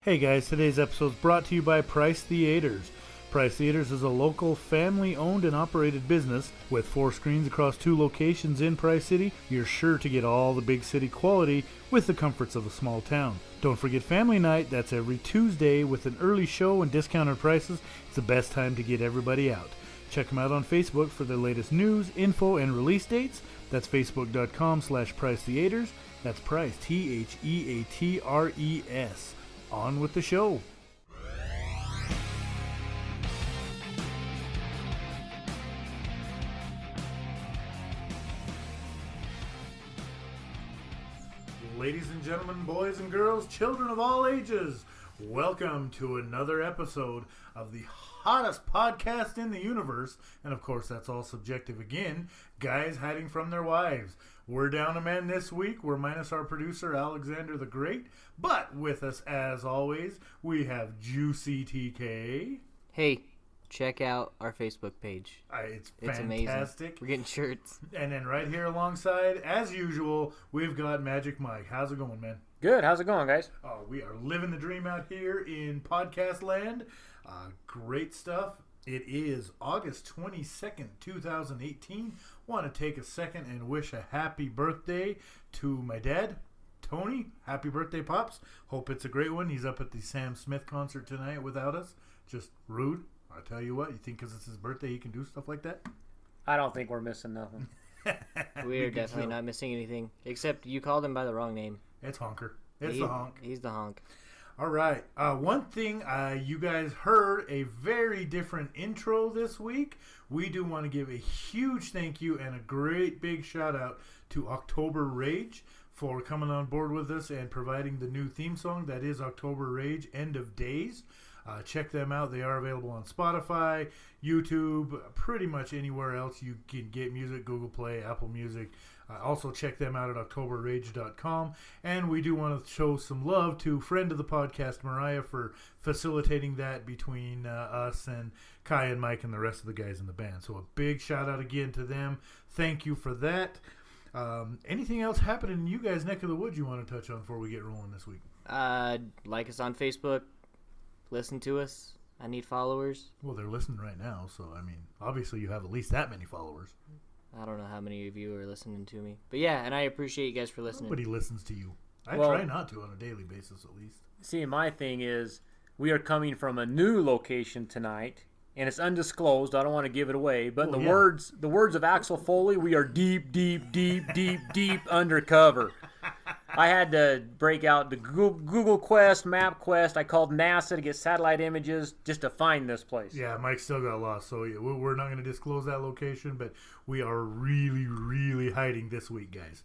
Hey guys, today's episode is brought to you by Price Theaters. Price Theaters is a local, family-owned and operated business. With 4 screens across 2 locations in Price City, you're sure to get all the big city quality with the comforts of a small town. Don't forget Family Night, that's every Tuesday with an early show and discounted prices. It's the best time to get everybody out. Check them out on Facebook for their latest news, info, and release dates. That's facebook.com/Price Theaters. That's Price, Theatres. On with the show. Ladies and gentlemen, boys and girls, children of all ages, welcome to another episode of the hottest podcast in the universe. And of course, that's all subjective again. Guys hiding from their wives. We're down a man this week. We're minus our producer, Alexander the Great. But with us, as always, we have Juicy TK. Hey, check out our Facebook page. It's fantastic. Amazing. We're getting shirts. And then right here alongside, as usual, we've got Magic Mike. How's it going, man? Good. How's it going, guys? Oh, we are living the dream out here in podcast land. Great stuff. It is August 22nd, 2018. Want to take a second and wish a happy birthday to my dad, Tony. Happy birthday, Pops. Hope it's a great one. He's up at the Sam Smith concert tonight without us. Just rude. I tell you what, you think because it's his birthday he can do stuff like that? I don't think we're missing nothing. We're definitely not missing anything, except you called him by the wrong name. It's Honker. It's the honk. He's the honk. All right. One thing, you guys heard a very different intro this week. We do want to give a huge thank you and a great big shout out to October Rage for coming on board with us and providing the new theme song. That is October Rage, End of Days. Check them out. They are available on Spotify, YouTube, pretty much anywhere else you can get music, Google Play, Apple Music. Also check them out at octoberrage.com. And we do want to show some love to friend of the podcast, Mariah, for facilitating that between us and Kai and Mike and the rest of the guys in the band. So a big shout out again to them. Thank you for that. Anything else happening in you guys' neck of the woods you want to touch on before we get rolling this week? Like us on Facebook. Listen to us. I need followers. Well, they're listening right now, so, I mean, obviously you have at least that many followers. I don't know how many of you are listening to me. But yeah, and I appreciate you guys for listening. Nobody listens to you. I try not to on a daily basis, at least. See, my thing is, we are coming from a new location tonight, and it's undisclosed. I don't want to give it away, but the words of Axel Foley, we are deep undercover. I had to break out the Google Quest, MapQuest. I called NASA to get satellite images just to find this place. Yeah, Mike still got lost, so yeah, we're not going to disclose that location, but we are really hiding this week, guys.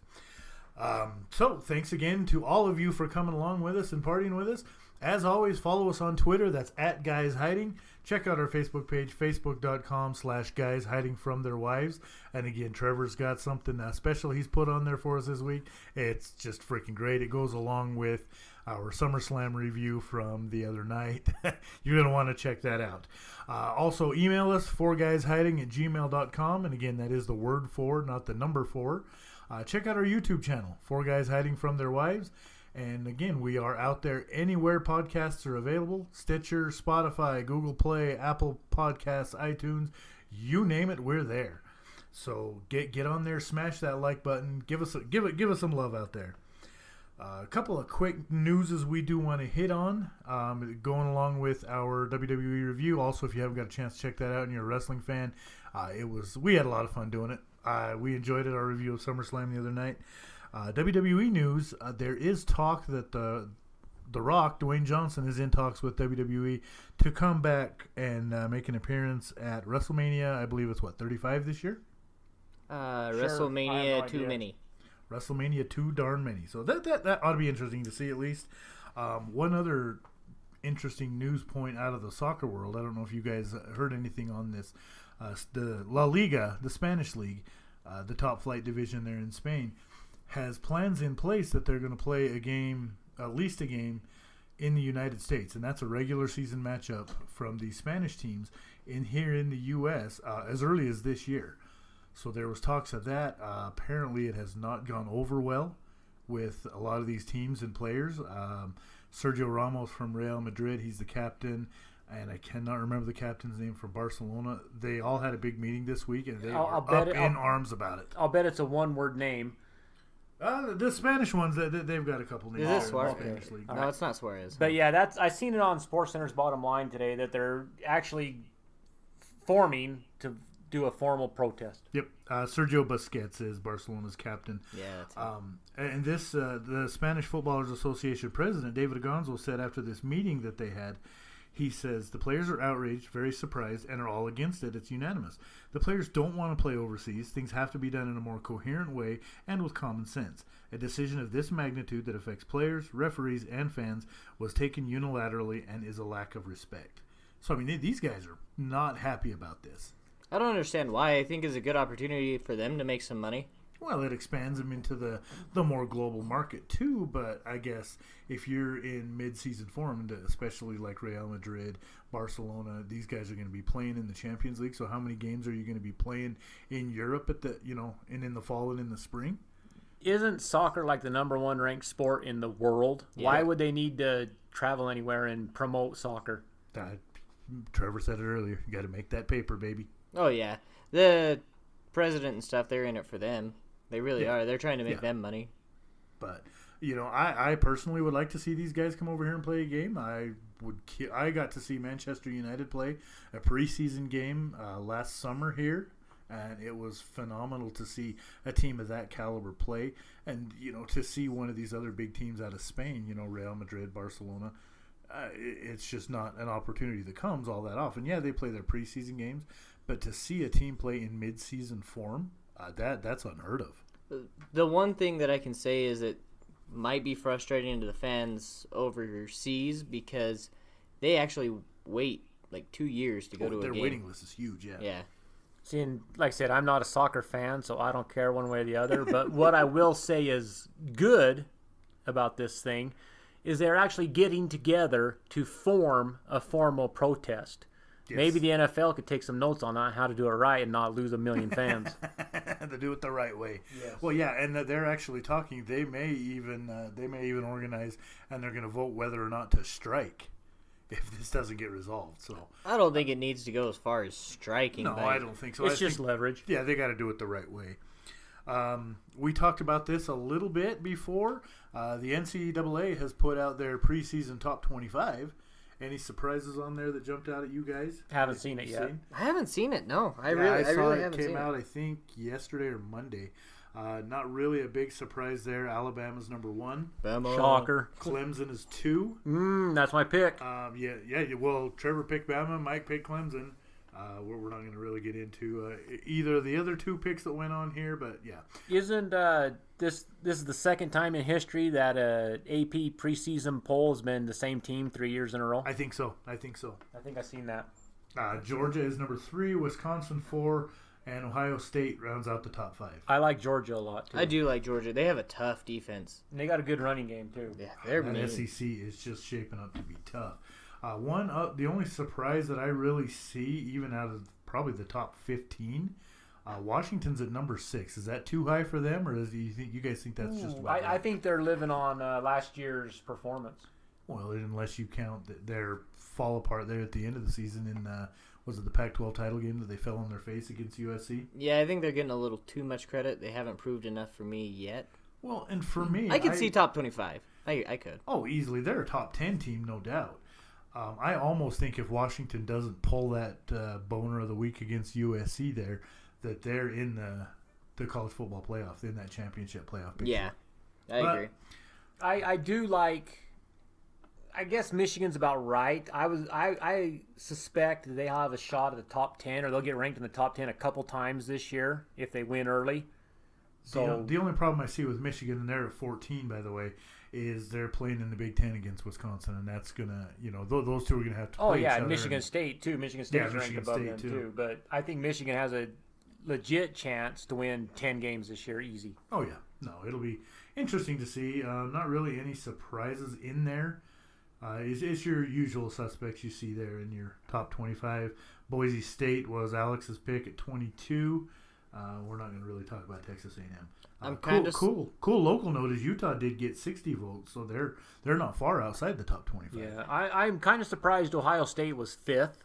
So thanks again to all of you for coming along with us and partying with us. As always, follow us on Twitter. That's @GuysHiding. Check out our Facebook page, facebook.com/guys hiding from their wives. And again, Trevor's got something special he's put on there for us this week. It's just freaking great. It goes along with our SummerSlam review from the other night. You're going to want to check that out. Also, email us, 4guyshiding@gmail.com. And again, that is the word 4, not the number 4. Check out our YouTube channel, 4 Guys Hiding from Their Wives. And again, we are out there anywhere podcasts are available. Stitcher, Spotify, Google Play, Apple Podcasts, iTunes, you name it, we're there. So get on there, smash that like button, give us some love out there. A couple of quick newses we do want to hit on, going along with our WWE review. Also, if you haven't got a chance to check that out and you're a wrestling fan, we had a lot of fun doing it. We enjoyed it. Our review of SummerSlam the other night. WWE news, there is talk that The Rock, Dwayne Johnson, is in talks with WWE to come back and make an appearance at WrestleMania. I believe it's, 35 this year? WrestleMania too many. WrestleMania too darn many. So that ought to be interesting to see at least. One other interesting news point out of the soccer world, I don't know if you guys heard anything on this. The La Liga, the Spanish league, the top flight division there in Spain, has plans in place that they're going to play a game, at least a game, in the United States. And that's a regular season matchup from the Spanish teams here in the U.S. As early as this year. So there was talks of that. Apparently it has not gone over well with a lot of these teams and players. Sergio Ramos from Real Madrid, he's the captain. And I cannot remember the captain's name for Barcelona. They all had a big meeting this week, and they are up in arms about it. I'll bet it's a one-word name. The Spanish ones, they've got a couple names. Is it Suarez? In the Spanish league. No, it's not Suarez. But yeah, I seen it on SportsCenter's Bottom Line today that they're actually forming to do a formal protest. Yep. Sergio Busquets is Barcelona's captain. Yeah. That's And this, the Spanish Footballers Association president, David Agonzo, said after this meeting that they had, he says, the players are outraged, very surprised, and are all against it. It's unanimous. The players don't want to play overseas. Things have to be done in a more coherent way and with common sense. A decision of this magnitude that affects players, referees, and fans was taken unilaterally and is a lack of respect. So, I mean, these guys are not happy about this. I don't understand why. I think it's a good opportunity for them to make some money. Well, it expands them into the more global market too, but I guess if you're in mid-season form, especially like Real Madrid, Barcelona, these guys are going to be playing in the Champions League. So how many games are you going to be playing in Europe and in the fall and in the spring? Isn't soccer like the number one ranked sport in the world? Yeah. Why would they need to travel anywhere and promote soccer? Trevor said it earlier. You got to make that paper, baby. Oh yeah, the president and stuff, they're in it for them. They really are. They're trying to make them money. But, I personally would like to see these guys come over here and play a game. I got to see Manchester United play a preseason game last summer here, and it was phenomenal to see a team of that caliber play. And, to see one of these other big teams out of Spain, Real Madrid, Barcelona, it's just not an opportunity that comes all that often. Yeah, they play their preseason games, but to see a team play in mid-season form, that's unheard of. The one thing that I can say is it might be frustrating to the fans overseas because they actually wait like 2 years to go to a game. Their waiting list is huge, yeah. Yeah. See, and like I said, I'm not a soccer fan, so I don't care one way or the other. But what I will say is good about this thing is they're actually getting together to form a formal protest. Yes. Maybe the NFL could take some notes on how to do it right and not lose 1 million fans. To do it the right way. Yes. Well, yeah, and they're actually talking. They may even organize, and they're going to vote whether or not to strike if this doesn't get resolved. So I don't think it needs to go as far as striking. No, I don't think so. It's just leverage. Yeah, they got to do it the right way. We talked about this a little bit before. The NCAA has put out their preseason top 25. Any surprises on there that jumped out at you guys? Haven't seen it yet. I haven't seen it. No, I saw really it haven't seen it. Came out, I think, yesterday or Monday. Not really a big surprise there. Alabama's number 1. Bama. Shocker. Clemson is 2. That's my pick. Yeah. Well, Trevor picked Bama. Mike picked Clemson. We're not going to really get into either of the other 2 picks that went on here, but yeah. Isn't this is the second time in history that a AP preseason poll has been the same team 3 years in a row? I think so. I think I've seen that. Georgia is number 3, Wisconsin 4, and Ohio State rounds out the top 5. I like Georgia a lot too. I do like Georgia. They have a tough defense. And they got a good running game too. Yeah, they're mean. SEC is just shaping up to be tough. The only surprise that I really see, even out of probably the top 15, Washington's at number 6. Is that too high for them, or you guys think that's just about right? I think they're living on last year's performance. Well, unless you count their fall apart there at the end of the season in was it the Pac-12 title game that they fell on their face against USC? Yeah, I think they're getting a little too much credit. They haven't proved enough for me yet. Well, and for me, I could see top 25. I could. Oh, easily. They're a top 10 team, no doubt. I almost think if Washington doesn't pull that boner of the week against USC there, that they're in the college football playoff, in that championship playoff picture. Yeah, I agree. I do like. I guess Michigan's about right. I suspect they have a shot at the top 10, or they'll get ranked in the top 10 a couple times this year if they win early. So the only problem I see with Michigan, and they're at 14, by the way, is they're playing in the Big Ten against Wisconsin, and that's gonna, those two are gonna have to play. Oh yeah, each other. Michigan State too. Michigan State is ranked above them too. But I think Michigan has a legit chance to win 10 games this year, easy. Oh yeah, no, it'll be interesting to see. Not really any surprises in there. It's your usual suspects you see there in your top 25. Boise State was Alex's pick at 22. We're not going to really talk about Texas A&M. I'm kind of cool local note is Utah did get 60 votes, so they're not far outside the top 25. Yeah, I'm kind of surprised Ohio State was 5th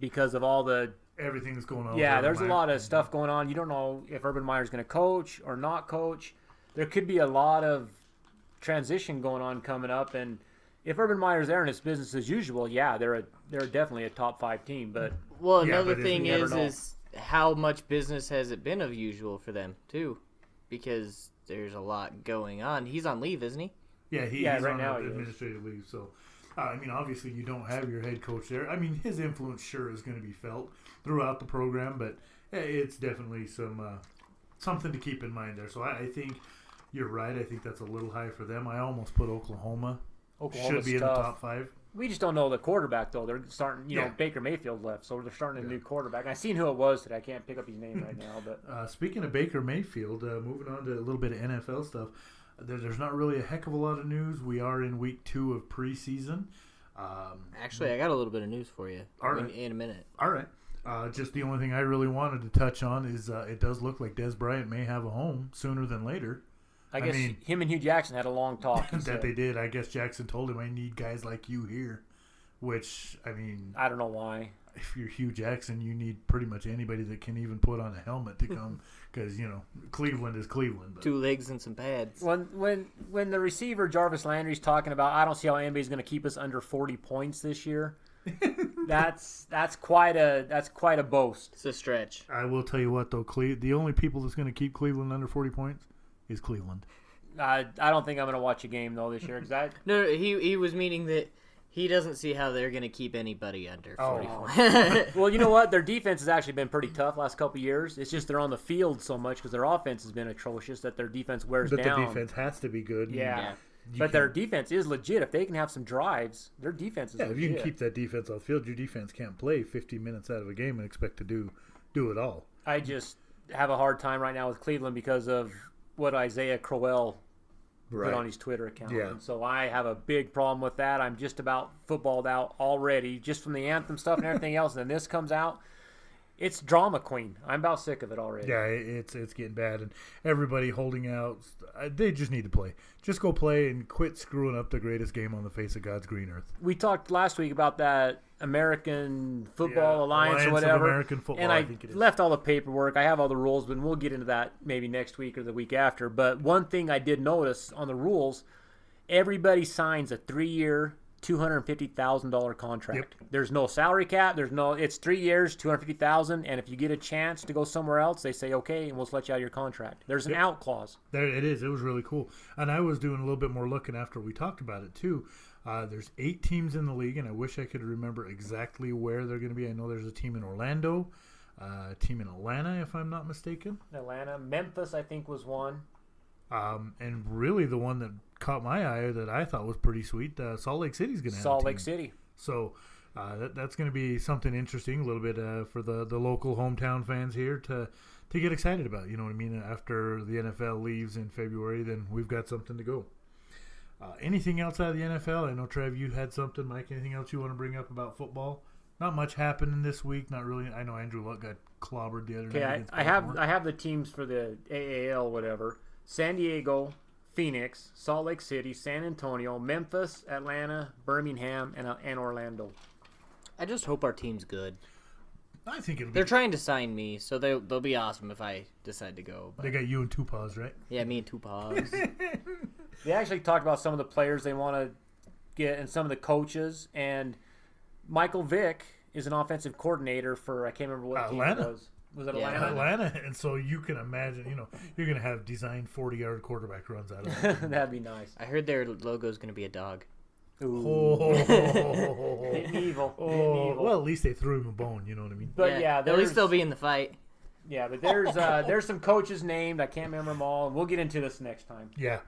because of all the Everything that's going on. Yeah, with there's a Urban lot Meyer. of stuff going on. You don't know if Urban Meyer's going to coach or not coach. There could be a lot of transition going on coming up, and if Urban Meyer's there and it's business as usual, yeah, they're definitely a top 5 team. But Well, Yeah, another but thing you never is know. is how much business has it been of usual for them too, because there's a lot going on. He's on leave, isn't he? Yeah, he's right on now he is. administrative leave. So, I mean, obviously you don't have your head coach there. I mean, his influence sure is going to be felt throughout the program, but it's definitely something to keep in mind there. So I think you're right. I think that's a little high for them. I almost put Oklahoma Oklahoma's should be in the tough. top 5. We just don't know the quarterback, though. They're starting, Yeah. Baker Mayfield left, so they're starting a Yeah. new quarterback. I seen who it was today. I can't pick up his name right now, but Speaking of Baker Mayfield, moving on to a little bit of NFL stuff, there's not really a heck of a lot of news. We are in week 2 of preseason. Actually, I got a little bit of news for you All right. in a minute. All right. Just the only thing I really wanted to touch on is it does look like Des Bryant may have a home sooner than later. I guess mean- him and Hugh Jackson had a long talk. he That said. they did. I guess Jackson told him, I need guys like you here. Which, I mean, I don't know why. if you're Hugh Jackson, you need pretty much anybody that can even put on a helmet to come. Because, Cleveland is Cleveland. But 2 legs and some pads. When the receiver Jarvis Landry's talking about, I don't see how anybody's going to keep us under 40 points this year. that's quite a boast. It's a stretch. I will tell you what, though. The only people that's going to keep Cleveland under 40 points is Cleveland. I don't think I'm going to watch a game though this year. Exactly. No, he was meaning that he doesn't see how they're going to keep anybody under 40 Oh. points. Well, you know what? Their defense has actually been pretty tough last couple of years. It's just they're on the field so much because their offense has been atrocious that their defense wears But down. the defense has to be good. Yeah. Yeah. But their defense is legit. If they can have some drives, their defense is Yeah, if legit. you can keep that defense on the field, your defense can't play 50 minutes out of a game and expect to do it all. I just have a hard time right now with Cleveland because of what Isaiah Crowell put on his Twitter account. Yeah. And so I have a big problem with that. I'm just about footballed out already, just from the anthem stuff and everything else. And then this comes out. It's drama queen. I'm about sick of it already. Yeah, it's getting bad, and everybody holding out. They just need to play. Just go play and quit screwing up the greatest game on the face of God's green earth. We talked last week about that American Football Yeah, Alliance or Alliance of whatever. American Football, and I I think it is. left all the paperwork. I have all the rules, but we'll get into that maybe next week or the week after. But one thing I did notice on the rules, everybody signs a 3-year, $250,000 contract. Yep. There's no salary cap. It's 3 years, $250,000, and if you get a chance to go somewhere else, they say okay, and we'll let you out of your contract. There's an out clause. There it is. It was really cool. And I was doing a little bit more looking after we talked about it, too. There's 8 teams in the league, and I wish I could remember exactly where they're going to be. I know there's a team in Orlando, a team in Atlanta, if I'm not mistaken. Atlanta, Memphis, I think was one. And really the one that caught my eye that I thought was pretty sweet, Salt Lake City's going to have a Salt team. Lake City. So that's going to be something interesting, a little bit for the local hometown fans here to get excited about. You know what I mean? After the NFL leaves in February, then we've got something to go. Anything else out of the NFL? I know, Trev, you had something. Mike, anything else you want to bring up about football? Not much happening this week. Not really. I know Andrew Luck got clobbered the other night. Okay, against I have Baltimore. I have the teams for the AAL, whatever. San Diego, Phoenix, Salt Lake City, San Antonio, Memphis, Atlanta, Birmingham, and Orlando. I just hope our team's good. I think it'll be. They're trying to sign me, so they'll be awesome if I decide to go. But They got you and two paws, right? yeah, me and 2 paws. They actually talked about some of the players they want to get and some of the coaches. And Michael Vick is an offensive coordinator for, I can't remember what team Atlanta. it was. Was it Yeah. Atlanta? Atlanta, and so you can imagine, you're going to have designed 40-yard quarterback runs out of that. That'd be nice. I heard their logo is going to be a dog. Ooh. Oh, Hitting evil. oh, Hitting evil. well, at least they threw him a bone. You know what I mean? But yeah, at least they'll be in the fight. Yeah, but there's some coaches named. I can't remember them all. We'll get into this next time. Yeah.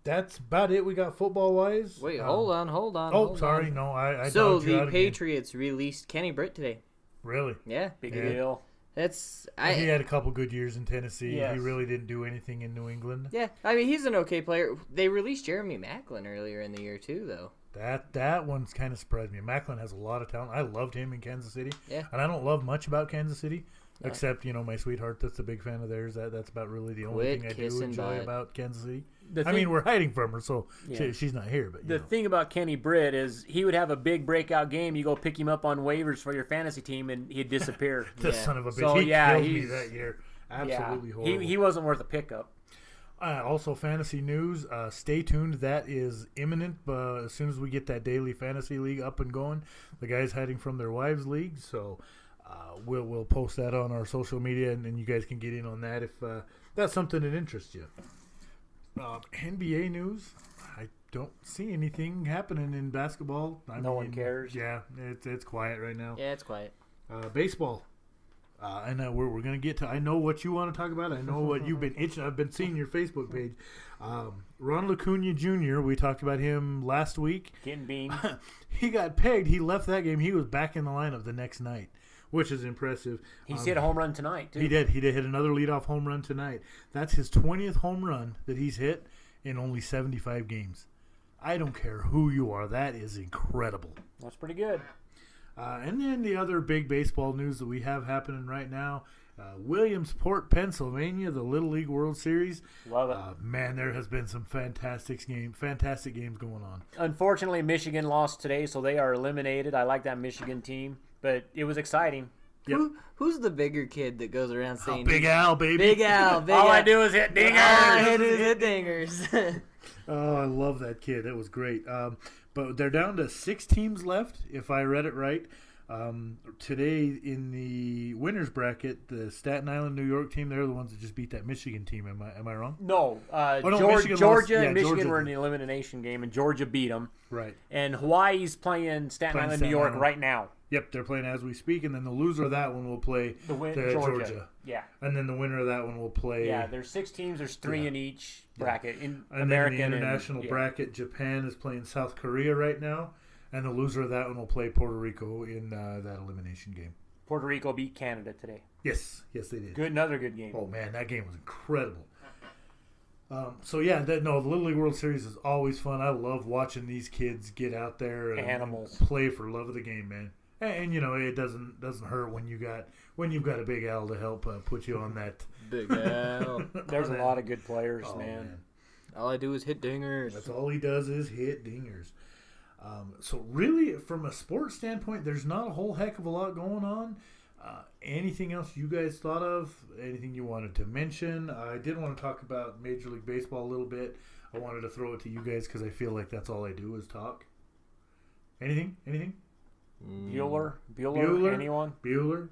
That's about it. We got football wise. Wait, hold on. Oh, sorry, on. no, I So dogged you the out again. Patriots released Kenny Britt today. Really? Yeah, Big Yeah. deal. that's He had a couple good years in Tennessee. Yes. He really didn't do anything in New England. Yeah, I mean he's an okay player. They released Jeremy Maclin earlier in the year too, though. That one's kind of surprised me. Macklin has a lot of talent. I loved him in Kansas City. Yeah. And I don't love much about Kansas City, Except, my sweetheart that's a big fan of theirs. That's about really the only Quit thing I do kissing enjoy butt. about Kansas City. The thing- we're hiding from her, so Yeah. she's not here. But The thing about Kenny Britt is he would have a big breakout game. You go pick him up on waivers for your fantasy team, and he'd disappear. this Yeah. son of a bitch, So, he yeah, killed me he's- that year. Absolutely yeah, horrible. he wasn't worth a pickup. Also, fantasy news. Stay tuned. That is imminent. As soon as we get that daily fantasy league up and going, the guys hiding from their wives league. So we'll post that on our social media, and you guys can get in on that if that's something that interests you. NBA news. I don't see anything happening in basketball. No one cares. Yeah, it's quiet right now. Yeah, it's quiet. Baseball. And we're going to get to, I know what you want to talk about. I know what you've been itching. I've been seeing your Facebook page. Ronald Acuna Jr., we talked about him last week. Getting beamed. He got pegged. He left that game. He was back in the lineup the next night, which is impressive. He's hit a home run tonight, too. He did hit another leadoff home run tonight. That's his 20th home run that he's hit in only 75 games. I don't care who you are. That is incredible. That's pretty good. And then the other big baseball news that we have happening right now, Williamsport, Pennsylvania, the Little League World Series. Love it. Man, there has been some fantastic games going on. Unfortunately, Michigan lost today, so they are eliminated. I like that Michigan team, but it was exciting. Yep. Who's the bigger kid that goes around saying Big Al, baby. Big Al, Big All Al. I do is hit dingers. All I hit is hit dingers. Oh, I love that kid. That was great. But they're down to 6 teams left, if I read it right. Today in the winners bracket, the Staten Island, New York team, they're the ones that just beat that Michigan team. Am I wrong? No, no, Michigan Georgia lost. and Yeah, Michigan Georgia were in did. the elimination game, and Georgia beat them. Right. And Hawaii's playing Staten Playing Island, Staten New York Island. right now. Yep, they're playing as we speak, and then the loser of that one will play Georgia. Yeah. And then the winner of that one will play. Yeah, there's 6 teams. There's 3 in each bracket. In And American then in the international and, bracket, Japan is playing South Korea right now, and the loser of that one will play Puerto Rico in that elimination game. Puerto Rico beat Canada today. Yes, they did. Another good game. Oh man, that game was incredible. The Little League World Series is always fun. I love watching these kids get out there and Animals. play for love of the game, man. And it doesn't hurt when you've got a Big Al to help put you on that. Big Al. There's a lot of good players, Oh, man. All I do is hit dingers. That's all he does is hit dingers. So really, from a sports standpoint, there's not a whole heck of a lot going on. Anything else you guys thought of? Anything you wanted to mention? I did want to talk about Major League Baseball a little bit. I wanted to throw it to you guys because I feel like that's all I do is talk. Anything? Bueller, anyone? Bueller.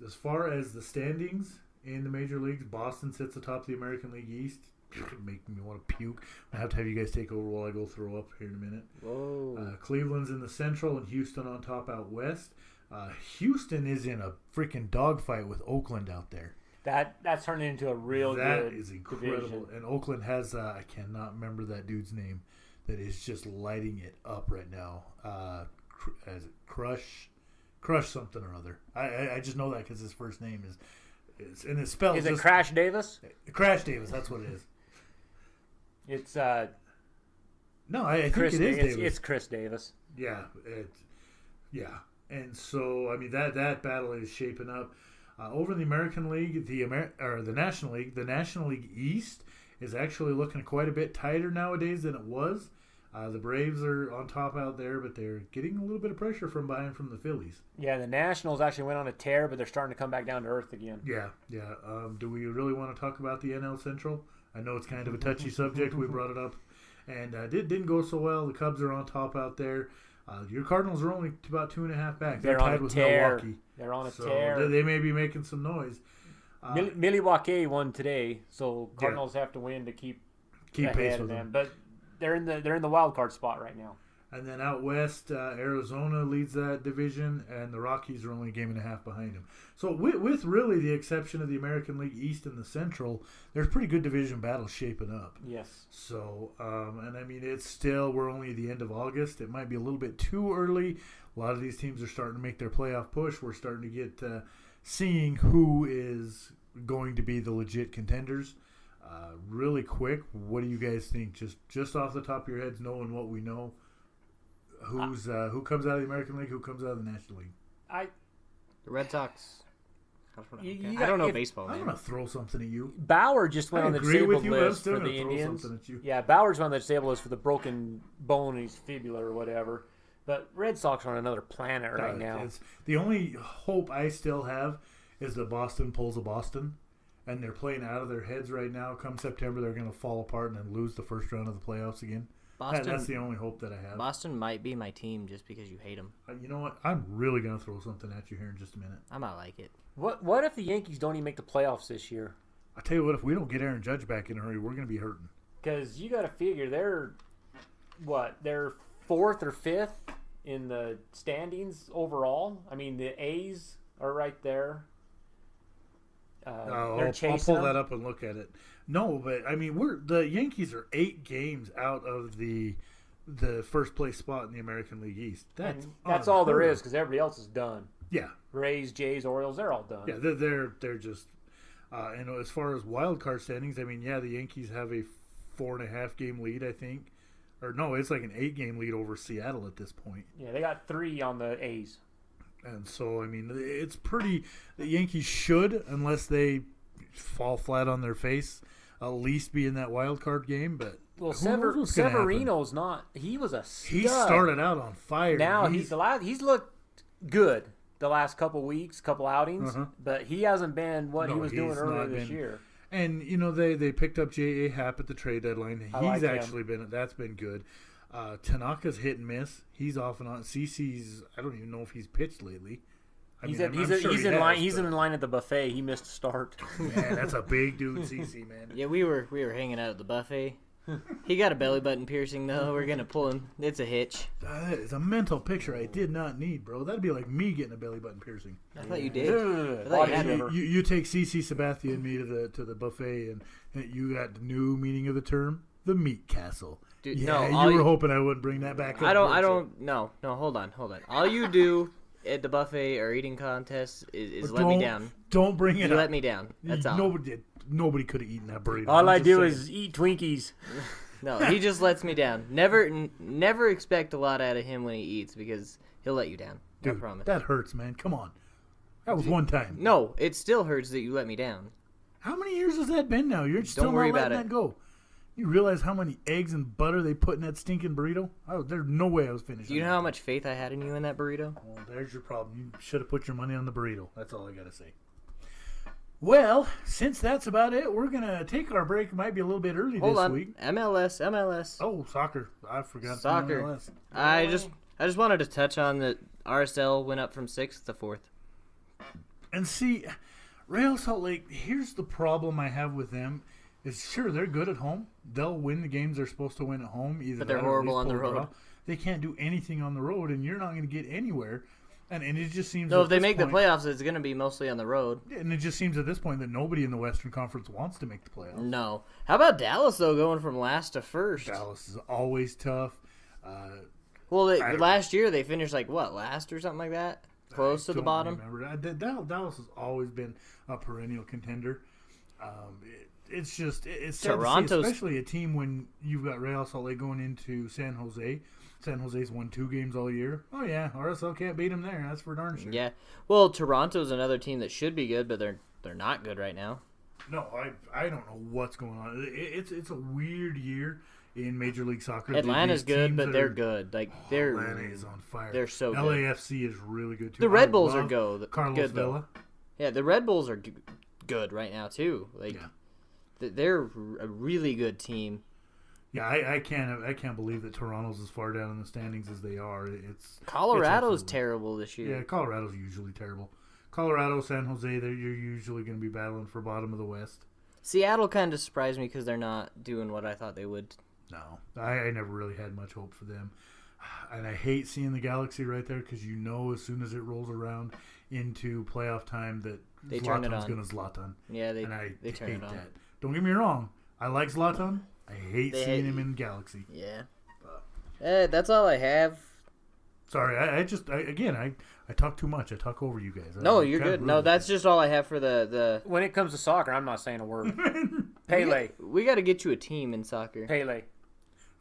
As far as the standings in the major leagues, Boston sits atop the American League East. Making me want to puke. I have to have you guys take over while I go throw up here in a minute. Whoa. Cleveland's in the Central and Houston on top out west. Houston is in a freaking dogfight with Oakland out there. That's turned into a real good That is incredible. division. And Oakland has, I cannot remember that dude's name, that is just lighting it up right now. As Crush something or other. I just know that because his first name is and it's spelled. Is it Crash Davis? Crash Davis? That's what it is. It's No, I think Chris. it is Davis. It's Chris Davis. Yeah, and so I mean that battle is shaping up over in the American League, the National League. The National League East is actually looking quite a bit tighter nowadays than it was. The Braves are on top out there, but they're getting a little bit of pressure from behind from the Phillies. Yeah, the Nationals actually went on a tear, but they're starting to come back down to earth again. Yeah. Do we really want to talk about the NL Central? I know it's kind of a touchy subject. We brought it up, and didn't go so well. The Cubs are on top out there. Your Cardinals are only about 2.5 back. They're on tied a with tear. Milwaukee. They're on a So tear. they may be making some noise. Milwaukee won today, so Cardinals have to win to keep pace ahead with of them. But they're in the wild card spot right now. And then out west, Arizona leads that division, and the Rockies are only a game and a half behind them. So with really the exception of the American League East and the Central, there's pretty good division battles shaping up. Yes. So, and I mean, we're only at the end of August. It might be a little bit too early. A lot of these teams are starting to make their playoff push. We're starting to get seeing who is going to be the legit contenders. Really quick, what do you guys think? Just off the top of your heads, knowing what we know, who comes out of the American League, who comes out of the National League? The Red Sox. I don't know baseball, I'm man. gonna throw something at you. Bauer just went I on the agree with disabled you, but I'm list still for gonna the throw Indians. something at you. Yeah, Bauer's one on the disabled list for the broken bone in his fibula or whatever. But Red Sox are on another planet right now. It's, the only hope I still have is that Boston pulls a Boston, and they're playing out of their heads right now. Come September, they're going to fall apart and then lose the first round of the playoffs again. That's the only hope that I have. Boston might be my team just because you hate them. You know what? I'm really going to throw something at you here in just a minute. I might like it. What if the Yankees don't even make the playoffs this year? I tell you what, if we don't get Aaron Judge back in a hurry, we're going to be hurting. Because you got to figure they're fourth or fifth in the standings overall. I mean, the A's are right there. I'll pull that up and look at it. No, but I mean, the Yankees are 8 games out of the first place spot in the American League East. That's all there is because everybody else is done. Yeah, Rays, Jays, Orioles, they're all done. Yeah, they're just. And as far as wild card standings, I mean, yeah, the Yankees have a 4.5 game lead, I think, or no, it's like an 8 game lead over Seattle at this point. Yeah, they got 3 on the A's. And so, I mean, it's pretty. The Yankees should, unless they fall flat on their face, at least be in that wild card game. But Severino's not. He was a stud. He started out on fire. Now he's looked good the last couple weeks, couple outings, but he hasn't been what he was doing earlier this year. And you know they picked up J.A. Happ at the trade deadline. He's actually that's been good. Tanaka's hit and miss. He's off and on. CeCe's, I don't even know if he's pitched lately. He's in line at the buffet. He missed a start. Man, that's a big dude, CeCe, man. Yeah, we were hanging out at the buffet. He got a belly button piercing though. We're gonna pull him. It's a hitch. That is a mental picture I did not need, bro. That'd be like me getting a belly button piercing. I thought you did. I thought you take CeCe Sabathia and me to the buffet, and you got the new meaning of the term, the meat castle. Dude, yeah, no, you were hoping I wouldn't bring that back up. No, hold on. All you do at the buffet or eating contest is let me down. Don't bring it up. You let me down. That's all. Nobody could have eaten that burrito. All I do is eat Twinkies. No, he just lets me down. Never expect a lot out of him when he eats because he'll let you down. Dude, I promise. That hurts, man. Come on. That was one time. No, it still hurts that you let me down. How many years has that been now? You're still not letting that go. You realize how many eggs and butter they put in that stinking burrito? There's no way I was finishing. Do you know how much faith I had in you in that burrito? Well, there's your problem. You should have put your money on the burrito. That's all I got to say. Well, since that's about it, we're going to take our break. It might be a little bit early Hold this on. week. MLS. Oh, soccer. I forgot. Soccer. MLS. I just wanted to touch on that RSL went up from 6th to 4th. And see, Real Salt Lake, here's the problem I have with them. Is sure, they're good at home. They'll win the games they're supposed to win at home. But they're horrible on the road. They can't do anything on the road, and you're not going to get anywhere. And it just seems... No, if they make the playoffs, it's going to be mostly on the road. And it just seems at this point that nobody in the Western Conference wants to make the playoffs. No. How about Dallas, though, going from last to first? Dallas is always tough. Last year they finished, last or something like that? Close to the bottom? Dallas has always been a perennial contender. It's sad to see, especially a team when you've got Real Salt Lake going into San Jose. San Jose's won 2 games all year. Oh, yeah, RSL can't beat them there. That's for darn sure. Yeah. Well, Toronto's another team that should be good, but they're not good right now. No, I don't know what's going on. It's a weird year in Major League Soccer. Atlanta's good, but they're good. Atlanta is on fire. They're so good. LAFC is really good, too. The Red Bulls are good. Carlos Vela. Yeah, the Red Bulls are good right now, too. They're a really good team. Yeah, I can't believe that Toronto's as far down in the standings as they are. Colorado's terrible this year. Yeah, Colorado's usually terrible. Colorado, San Jose, you're usually going to be battling for bottom of the West. Seattle kind of surprised me because they're not doing what I thought they would. No, I never really had much hope for them. And I hate seeing the Galaxy right there because you know as soon as it rolls around into playoff time that Zlatan's going to Zlatan. Yeah, they hate turn it on. that. Don't get me wrong. I like Zlatan. I hate seeing him in Galaxy. Yeah. That's all I have. Sorry, I talk too much. I talk over you guys. No, you're good. No, that's just all I have for the... When it comes to soccer, I'm not saying a word. Pele. We got to get you a team in soccer. Pele.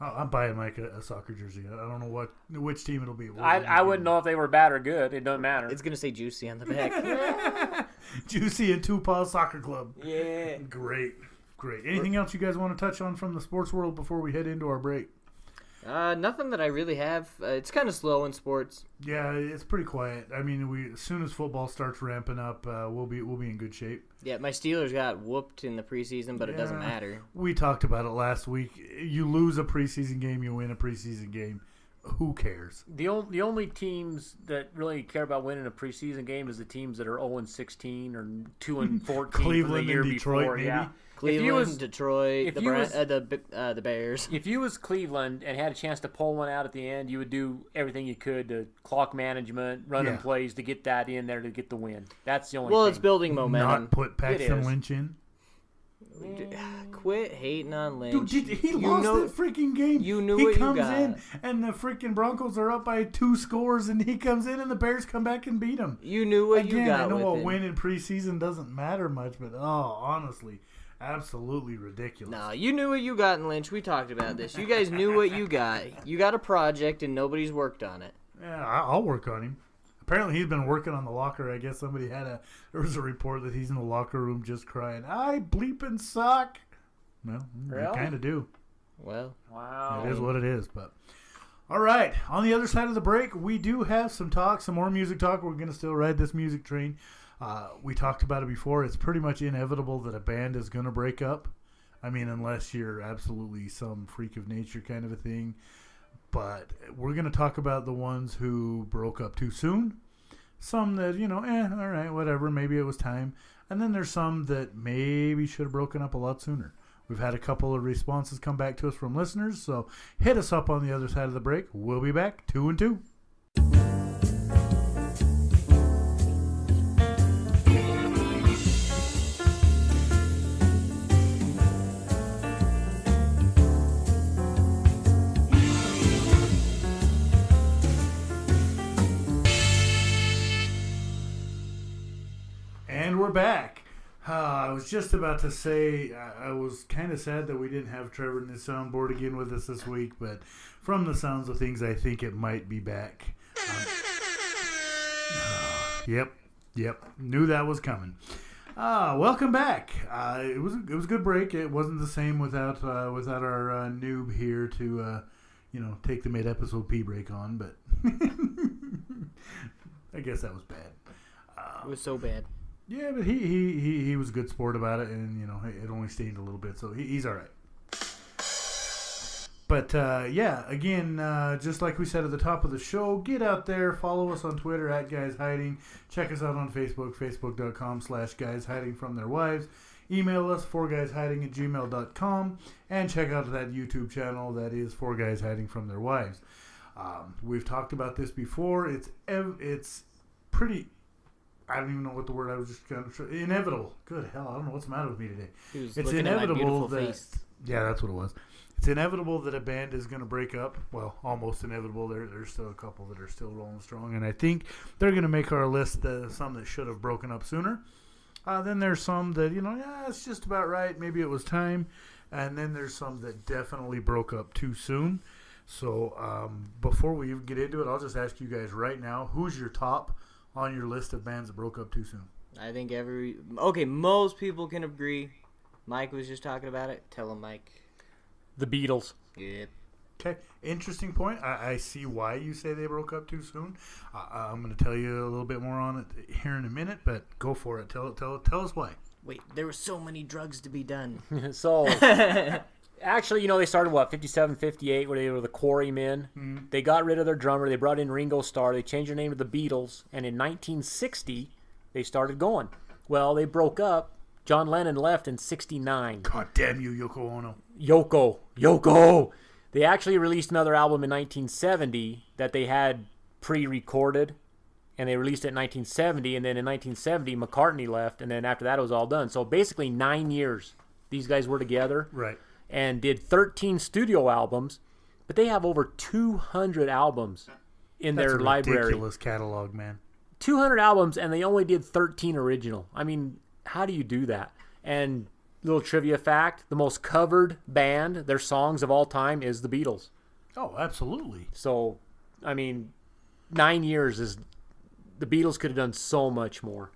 I'm buying Mike a soccer jersey. I don't know which team it'll be. I wouldn't know if they were bad or good. It doesn't matter. It's gonna say Juicy on the back. Juicy and Two Paws Soccer Club. Yeah. Great. Anything else you guys want to touch on from the sports world before we head into our break? Nothing that I really have. It's kind of slow in sports. Yeah, it's pretty quiet. I mean, as soon as football starts ramping up, we'll be in good shape. Yeah, my Steelers got whooped in the preseason, but it doesn't matter. We talked about it last week. You lose a preseason game, you win a preseason game. Who cares? The only teams that really care about winning a preseason game is the teams that are 0-16 or 2-14 Cleveland from the year and Detroit, before. maybe? Yeah. Detroit, the Bears. If you was Cleveland and had a chance to pull one out at the end, you would do everything you could to clock management, running plays to get that in there to get the win. That's the only thing. It's building momentum. Not put Paxton Lynch in. Quit hating on Lynch. Dude, he lost that freaking game. You knew he what you comes got. in, and the freaking Broncos are up by 2 scores, and he comes in, and the Bears come back and beat him. You knew what you got. I know a with win in preseason doesn't matter much, but honestly, absolutely ridiculous. No, you knew what you got in Lynch. We talked about this. You guys knew what you got. You got a project, and nobody's worked on it. Yeah, I'll work on him. Apparently, he's been working on the locker. I guess there was a report that he's in the locker room just crying, "I bleeping suck." Well, really? You kind of do. Well, wow. It is what it is. But all right, on the other side of the break, we do have some more music talk. We're going to still ride this music train. We talked about it before. It's pretty much inevitable that a band is going to break up. I mean, unless you're absolutely some freak of nature kind of a thing. But we're going to talk about the ones who broke up too soon. Some that, all right, whatever, maybe it was time. And then there's some that maybe should have broken up a lot sooner. We've had a couple of responses come back to us from listeners, so hit us up on the other side of the break. We'll be back 2 and 2. And we're back. I was just about to say I was kind of sad that we didn't have Trevor in the soundboard again with us this week, but from the sounds of things, I think it might be back. Yep. Knew that was coming. Welcome back. It was a good break. It wasn't the same without our noob here to take the mid-episode pee break on, but I guess that was bad. it was so bad. Yeah, but he was a good sport about it, and it only stained a little bit, so he's all right. But again, just like we said at the top of the show, get out there, follow us on Twitter at Guys Hiding, check us out on Facebook, facebook.com/Guys Hiding from Their Wives, email us 4guyshiding@gmail.com, and check out that YouTube channel that is 4 Guys Hiding from Their Wives. We've talked about this before. It's pretty. I don't even know what the word I was just going to. Inevitable. Good hell, I don't know what's the matter with me today. It's inevitable face. Yeah, that's what it was. It's inevitable that a band is going to break up. Well, almost inevitable. There's still a couple that are still rolling strong, and I think they're going to make our list. Some that should have broken up sooner. Then there's some that it's just about right. Maybe it was time, and then there's some that definitely broke up too soon. So before we even get into it, I'll just ask you guys right now: who's your top on your list of bands that broke up too soon? I think most people can agree. Mike was just talking about it. Tell him, Mike. The Beatles. Yep. Okay, interesting point. I see why you say they broke up too soon. I'm going to tell you a little bit more on it here in a minute, but go for it. Tell us why. Wait, there were so many drugs to be done. So, actually, they started, 57, 58, where they were the Quarrymen. Mm-hmm. They got rid of their drummer. They brought in Ringo Starr. They changed their name to the Beatles. And in 1960, they started going. Well, they broke up. John Lennon left in 69. God damn you, Yoko Ono. Yoko! They actually released another album in 1970 that they had pre-recorded. And they released it in 1970. And then in 1970, McCartney left. And then after that, it was all done. So basically 9 years these guys were together. Right. And did 13 studio albums, but they have over 200 albums in their library. Ridiculous catalog, man. 200 albums, and they only did 13 original. I mean, how do you do that? And little trivia fact, the most covered band, their songs of all time, is the Beatles. Oh, absolutely. So, I mean, 9 years is... The Beatles could have done so much more.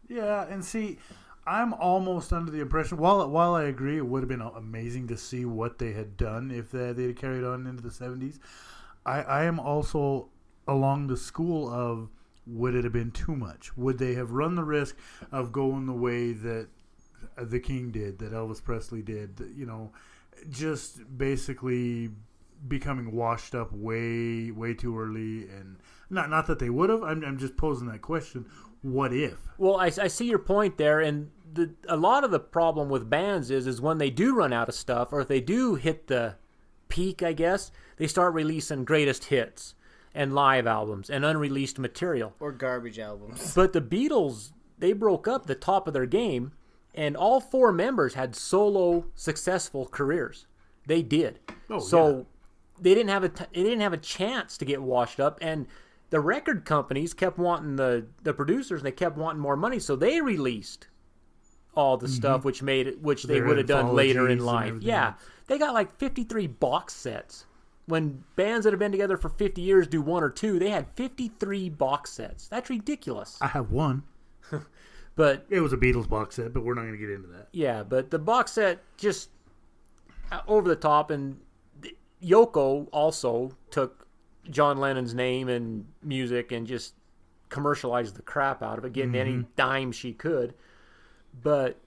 Yeah, and see, I'm almost under the impression, while I agree it would have been amazing to see what they had done if they had carried on into the 70s, I am also along the school of, would it have been too much? Would they have run the risk of going the way that the King did, that Elvis Presley did, you know, just basically becoming washed up way too early? And not that they would have. I'm just posing that question. What if? Well, I see your point there, and a lot of the problem with bands is when they do run out of stuff, or if they do hit the peak, I guess, they start releasing greatest hits and live albums and unreleased material. Or garbage albums. But the Beatles, they broke up the top of their game, and all 4 members had solo successful careers. They did. Oh, so yeah. they didn't have a chance to get washed up, and the record companies kept wanting the producers, and they kept wanting more money, so they released all the stuff which they would have done later in life. Yeah, else. they got like 53 box sets. When bands that have been together for 50 years do 1 or 2, they had 53 box sets. That's ridiculous. I have one. But It was a Beatles box set, but we're not going to get into that. yeah, but the box set just over the top, and Yoko also took John Lennon's name and music and just commercialized the crap out of it, getting any dime she could. But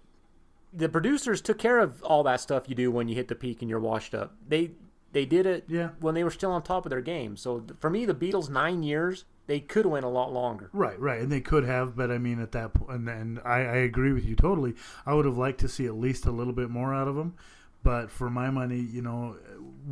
the producers took care of all that stuff you do when you hit the peak and you're washed up. They did it when they were still on top of their game. So for me, the Beatles, 9 years, they could have went a lot longer. Right, and they could have, but I mean, at that point, and I agree with you totally. I would have liked to see at least a little bit more out of them. But for my money, you know,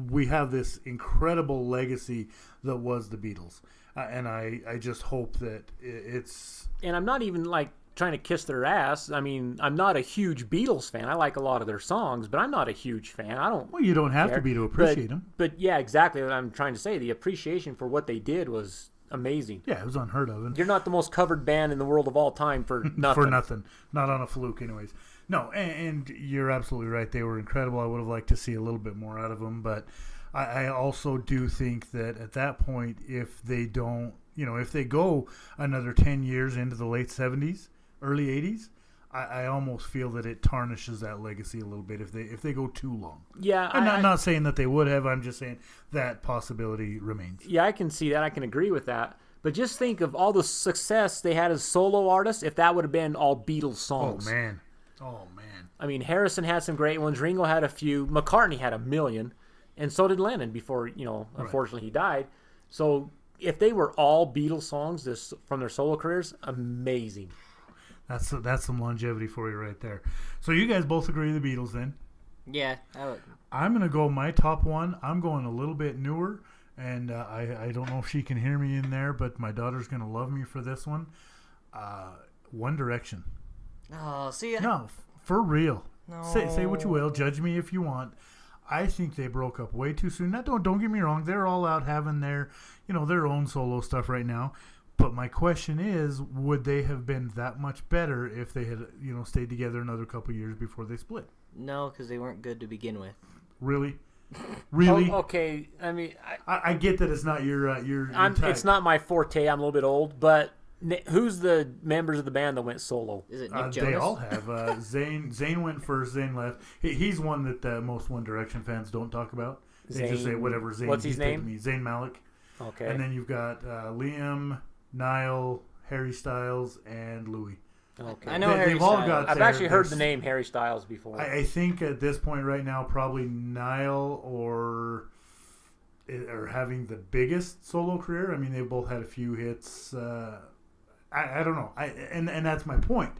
we have this incredible legacy that was the Beatles. And I just hope that it's... And I'm not even, like, trying to kiss their ass. I mean, I'm not a huge Beatles fan. I like a lot of their songs, but I'm not a huge fan. I don't... Well, you don't have care. to be to appreciate them. But yeah, exactly what I'm trying to say. The appreciation for what they did was amazing. Yeah, it was unheard of. And You're not the most covered band in the world of all time for nothing. for nothing. Not on a fluke, anyways. No, and you're absolutely right. They were incredible. I would have liked to see a little bit more out of them, but I also do think that at that point, if they don't, you know, if they go another 10 years into the late 70s, early 80s, I almost feel that it tarnishes that legacy a little bit if they go too long. Yeah, I'm not saying that they would have. I'm just saying that possibility remains. Yeah, I can see that. I can agree with that. But just think of all the success they had as solo artists if that would have been all Beatles songs. Oh, man. I mean, Harrison had some great ones. Ringo had a few. McCartney had a million. And so did Lennon before, you know, unfortunately he died. So if they were all Beatles songs from their solo careers, amazing. That's some longevity for you right there. So you guys both agree the Beatles then? Yeah. I would. I'm going to go my top one. I'm going a little bit newer, and I don't know if she can hear me in there, but my daughter's going to love me for this one. One Direction. Oh, see. No, for real. No. Say what you will. Judge me if you want. I think they broke up way too soon. Now, don't get me wrong. They're all out having their own solo stuff right now. But my question is, would they have been that much better if they had, stayed together another couple years before they split? No, because they weren't good to begin with. Really? Really? Oh, okay. I mean, I get that it's not your type. It's not my forte. I'm a little bit old, but who's the members of the band that went solo? Is it Nick Jonas? They all have. Zayn went first. Zayn left. He's one that most One Direction fans don't talk about. They just say whatever Zayn. What's his name? Zayn Malik. Okay. And then you've got Liam, Niall, Harry Styles, and Louis. Okay. I know Harry Styles. I've actually heard the name Harry Styles before. I think at this point right now, probably Niall are having the biggest solo career. I mean, they both had a few hits. I don't know. And that's my point.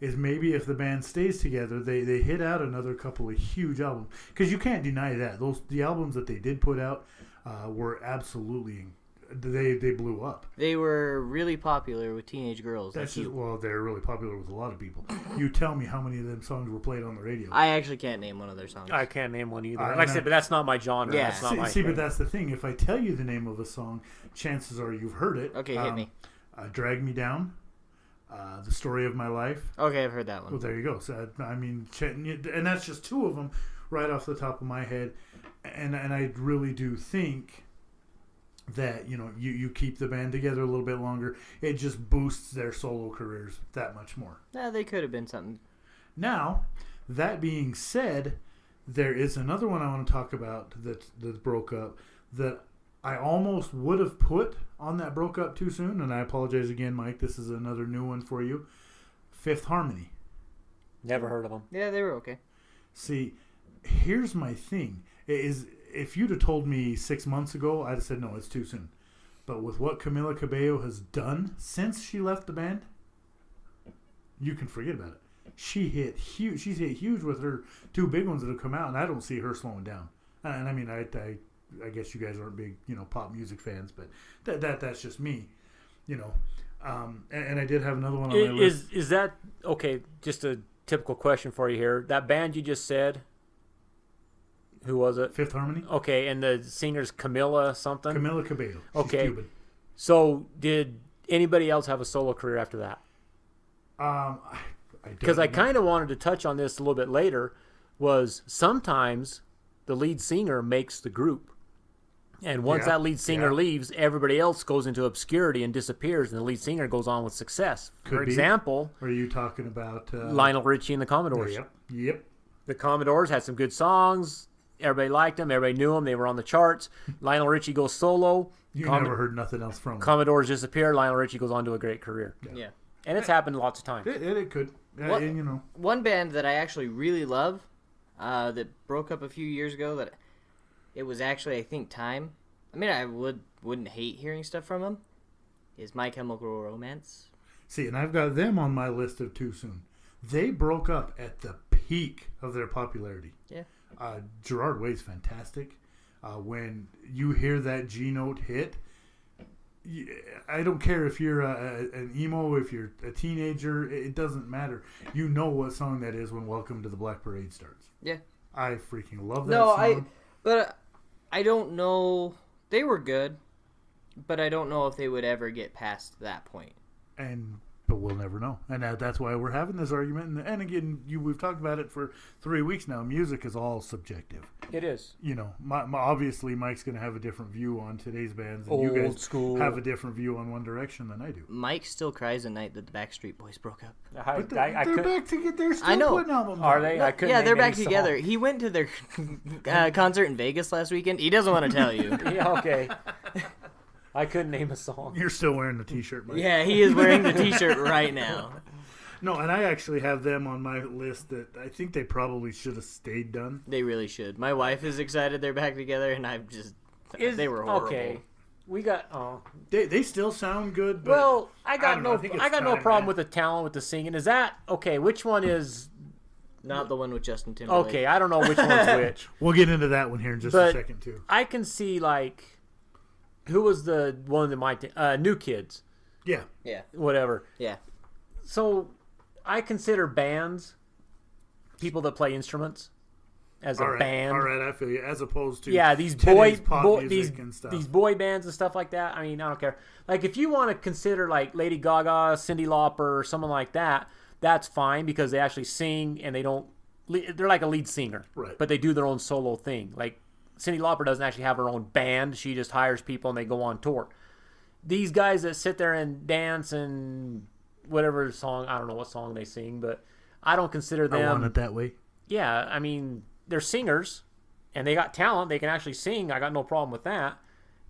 Is maybe if the band stays together, they hit out another couple of huge albums, because you can't deny that the albums that they did put out were absolutely. They blew up. They were really popular with teenage girls. They're really popular with a lot of people. You tell me how many of them songs were played on the radio. I actually can't name one of their songs. I can't name one either. Like I said, but that's not my genre. Yeah. That's not my but that's the thing. If I tell you the name of a song, chances are you've heard it. Okay, hit me. Drag Me Down. The Story of My Life. Okay, I've heard that one. Well, there you go. So I mean, and that's just two of them right off the top of my head, and I really do think that you keep the band together a little bit longer. It just boosts their solo careers that much more. Yeah, they could have been something. Now, that being said, there is another one I want to talk about that broke up that I almost would have put on that broke up too soon, and I apologize again, Mike. This is another new one for you. Fifth Harmony. Never heard of them. Yeah, they were okay. See, here's my thing. Is if you'd have told me 6 months ago, I'd have said, no, it's too soon. But with what Camila Cabello has done since she left the band, you can forget about it. She hit huge. She's hit huge with her two big ones that have come out, and I don't see her slowing down. And I mean, I guess you guys aren't big, pop music fans, but that's just me, And I did have another one on my list. Is that okay? Just a typical question for you here. That band you just said, who was it? Fifth Harmony. Okay, and the singer's Camila something. Camila Cabello. She's Okay. Cuban. So did anybody else have a solo career after that? Because I kind of wanted to touch on this a little bit later. Was sometimes the lead singer makes the group. And once that lead singer leaves, everybody else goes into obscurity and disappears, and the lead singer goes on with success. For example, are you talking about Lionel Richie and the Commodores? Yep. The Commodores had some good songs. Everybody liked them. Everybody knew them. They were on the charts. Lionel Richie goes solo. You never heard nothing else from them. Commodores disappear. Lionel Richie goes on to a great career. Yeah. And it's happened lots of times. It could. What- And, One band that I actually really love that broke up a few years ago, that it was actually, I think, time. I mean, I wouldn't hate hearing stuff from them, is My Chemical Romance. See, and I've got them on my list of too soon. They broke up at the peak of their popularity. Yeah. Gerard Way's fantastic. When you hear that G note hit, I don't care if you're an emo, if you're a teenager, it doesn't matter. You know what song that is when Welcome to the Black Parade starts. Yeah. I freaking love that song. But I don't know. They were good, but I don't know if they would ever get past that point. But we'll never know. And that's why we're having this argument. And again, we've talked about it for 3 weeks now. Music is all subjective. It is. Obviously, Mike's going to have a different view on today's bands. And Old you guys school. have a different view on One Direction than I do. Mike still cries at night that the Backstreet Boys broke up. But they're back together. They're still I know. putting albums Are out. they? No, I couldn't yeah, name they're back any together. song. He went to their concert in Vegas last weekend. He doesn't want to tell you. Yeah, okay. I couldn't name a song. You're still wearing the T-shirt, Mike. Yeah, he is wearing the T-shirt right now. No, and I actually have them on my list that I think they probably should have stayed done. They really should. My wife is excited they're back together, and I'm just... they were horrible. Okay. We got... They still sound good, but... Well, I got no time, problem man. with the talent, with the singing. Is that... Okay, which one is... Not the one with Justin Timberlake. Okay, I don't know which one's which. We'll get into that one here in just a second, too. I can see, like... Who was the one that might... New Kids. Yeah. Yeah. Whatever. Yeah. So, I consider bands people that play instruments as a band. All right, I feel you. As opposed to these today's boy, pop music and stuff. these boy bands and stuff like that. I mean, I don't care. Like, if you want to consider like Lady Gaga, Cyndi Lauper, or someone like that, that's fine because they actually sing and they don't. They're like a lead singer, right? But they do their own solo thing. Like Cyndi Lauper doesn't actually have her own band; she just hires people and they go on tour. These guys that sit there and dance and whatever song, I don't know what song they sing, but I don't consider them. I want it that way. Yeah, I mean, they're singers, and they got talent. They can actually sing. I got no problem with that.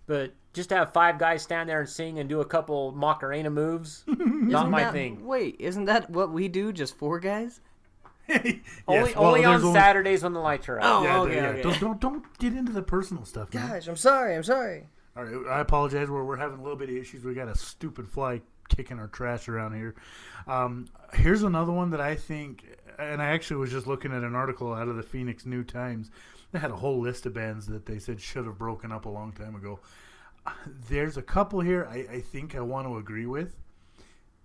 But just to have 5 guys stand there and sing and do a couple Macarena moves, not my thing. Wait, isn't that what we do? Just 4 guys? Only on Saturdays when the lights are out. Oh, Yeah, okay, okay. Don't get into the personal stuff, man. Gosh, I'm sorry. All right, I apologize. We're having a little bit of issues. We got a stupid fly kicking our trash around here. Here's another one that I think, and I actually was just looking at an article out of the Phoenix New Times. They had a whole list of bands that they said should have broken up a long time ago. There's a couple here I think I want to agree with,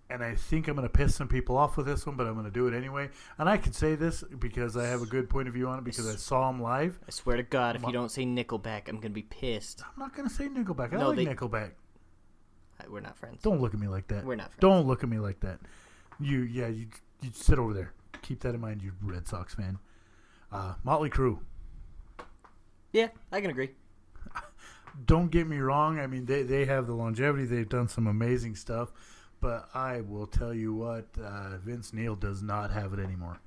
and I think I'm going to piss some people off with this one, but I'm going to do it anyway. And I can say this because I have a good point of view on it because I saw them live. I swear to God, if you don't say Nickelback, I'm going to be pissed. I'm not going to say Nickelback. I No, like Nickelback. We're not friends. Don't look at me like that. We're not friends. Don't look at me like that. You sit over there. Keep that in mind, you Red Sox fan. Motley Crue. Yeah, I can agree. Don't get me wrong. I mean, they have the longevity. They've done some amazing stuff. But I will tell you what, Vince Neil does not have it anymore.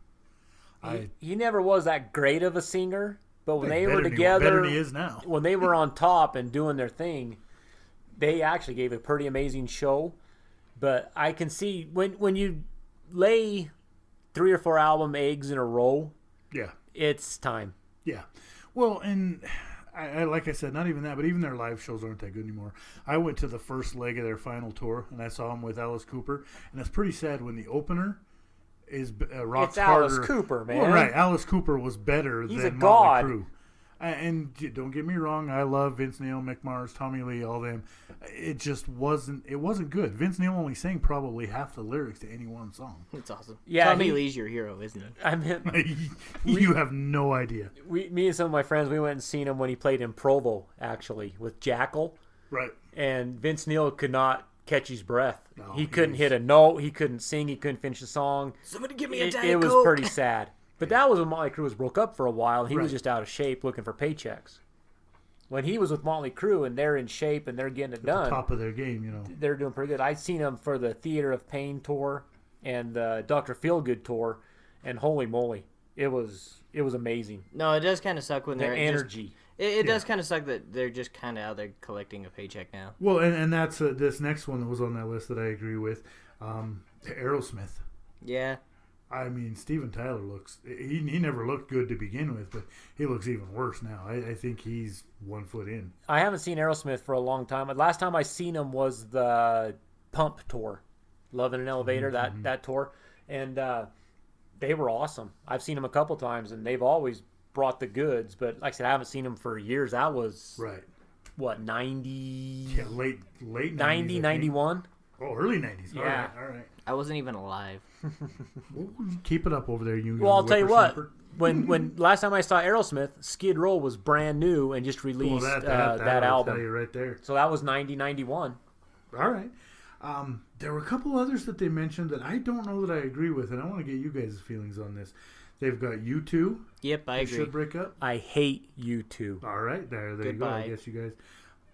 He never was that great of a singer, but when they were better together, than he is now. when they were on top and doing their thing, they actually gave a pretty amazing show. But I can see when you lay 3 or 4 album eggs in a row, Yeah. it's time. Yeah. Well, and I like I said, not even that, but even their live shows aren't that good anymore. I went to the first leg of their final tour, and I saw them with Alice Cooper, and it's pretty sad when the opener is rocks It's Alice harder. Cooper, man. Well, right. Alice Cooper was better He's than a god. Motley Crue. And don't get me wrong, I love Vince Neil, Mick Mars, Tommy Lee, all them. It just wasn't good. Vince Neil only sang probably half the lyrics to any one song. It's awesome. Yeah, Tommy Lee's your hero, isn't he? I mean, You have no idea. me and some of my friends, we went and seen him when he played in Provo, actually, with Jackal. Right. And Vince Neil could not catch his breath. No, he he couldn't was- hit a note. He couldn't sing. He couldn't finish the song. Somebody give me a It Diet was Coke. pretty sad. But that was when Motley Crue was broke up for a while, and he was Right. just out of shape looking for paychecks. When he was with Motley Crue and they're in shape and they're getting it done, Top of their game, you know. they're doing pretty good. I've seen them for the Theater of Pain tour and the Dr. Feelgood tour, and holy moly, it was amazing. No, it does kind of suck when The they're energy. It does kind of suck that they're just kind of out there collecting a paycheck now. Well, and that's this next one that was on that list that I agree with. Aerosmith. Yeah. I mean, Steven Tyler he never looked good to begin with, but he looks even worse now. I think he's 1 foot in. I haven't seen Aerosmith for a long time. Last time I seen him was the Pump tour, Love in an Elevator, that tour, and they were awesome. I've seen them a couple times, and they've always brought the goods. But like I said, I haven't seen them for years. That was Right. what 90, Yeah, late 90s, 90 I think. 91. Oh, early 90s. Yeah. All right. I wasn't even alive. Well, keep it up over there, you. Well, I'll tell you what. whippersnapper. When last time I saw Aerosmith, Skid Row was brand new and just released Well, that I'll tell album. you right there. So that was 90 91. All right. There were a couple others that they mentioned that I don't know that I agree with, and I want to get you guys' feelings on this. They've got U2. Yep, I They agree. should break up. I hate U2. All right, there you go. Goodbye. I guess you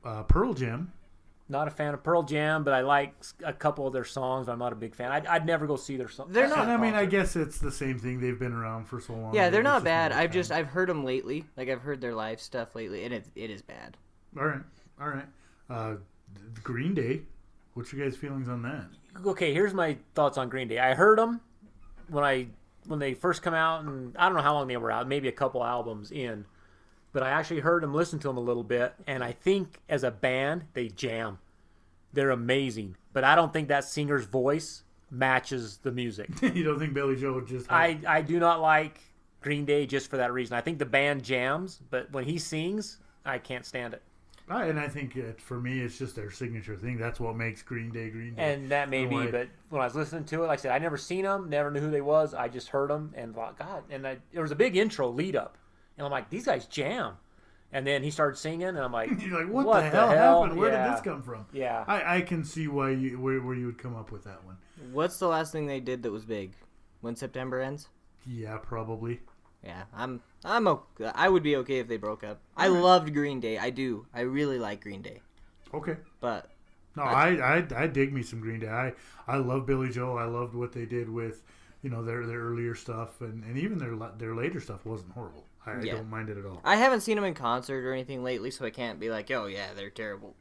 guys. Pearl Jam. Not a fan of Pearl Jam, but I like a couple of their songs. But I'm not a big fan. I'd never go see their songs. They're not- And I mean, I guess it's the same thing. They've been around for so long. Yeah, they're It's not just bad. not I've heard them lately. Like I've heard their live stuff lately, and it is bad. All right. Green Day. What's your guys' feelings on that? Okay, here's my thoughts on Green Day. I heard them when they first come out, and I don't know how long they were out, maybe a couple albums in. But I actually heard them, listen to them a little bit, and I think as a band, they jam. They're amazing. But I don't think that singer's voice matches the music. You don't think Billy Joe would just? I do not like Green Day just for that reason. I think the band jams, but when he sings, I can't stand it. And I think for me, it's just their signature thing. That's what makes Green Day Green Day. And that may be, why- but when I was listening to it, like I said, I never seen them, never knew who they was. I just heard them and thought, God. And there was a big intro lead up, and I'm like, these guys jam. And then he started singing, and I'm like, You're like, what the hell happened? Where Yeah. did this come from? Yeah. I can see where you would come up with that one. What's the last thing they did that was big? When September ends? Yeah, probably. Yeah, I'm okay. I would be okay if they broke up. I loved Green Day. I do. I really like Green Day. Okay. But No, I dig me some Green Day. I love Billy Joe. I loved what they did with, their earlier stuff, and even their later stuff wasn't horrible. I Yeah. don't mind it at all. I haven't seen them in concert or anything lately, so I can't be like, oh yeah, they're terrible.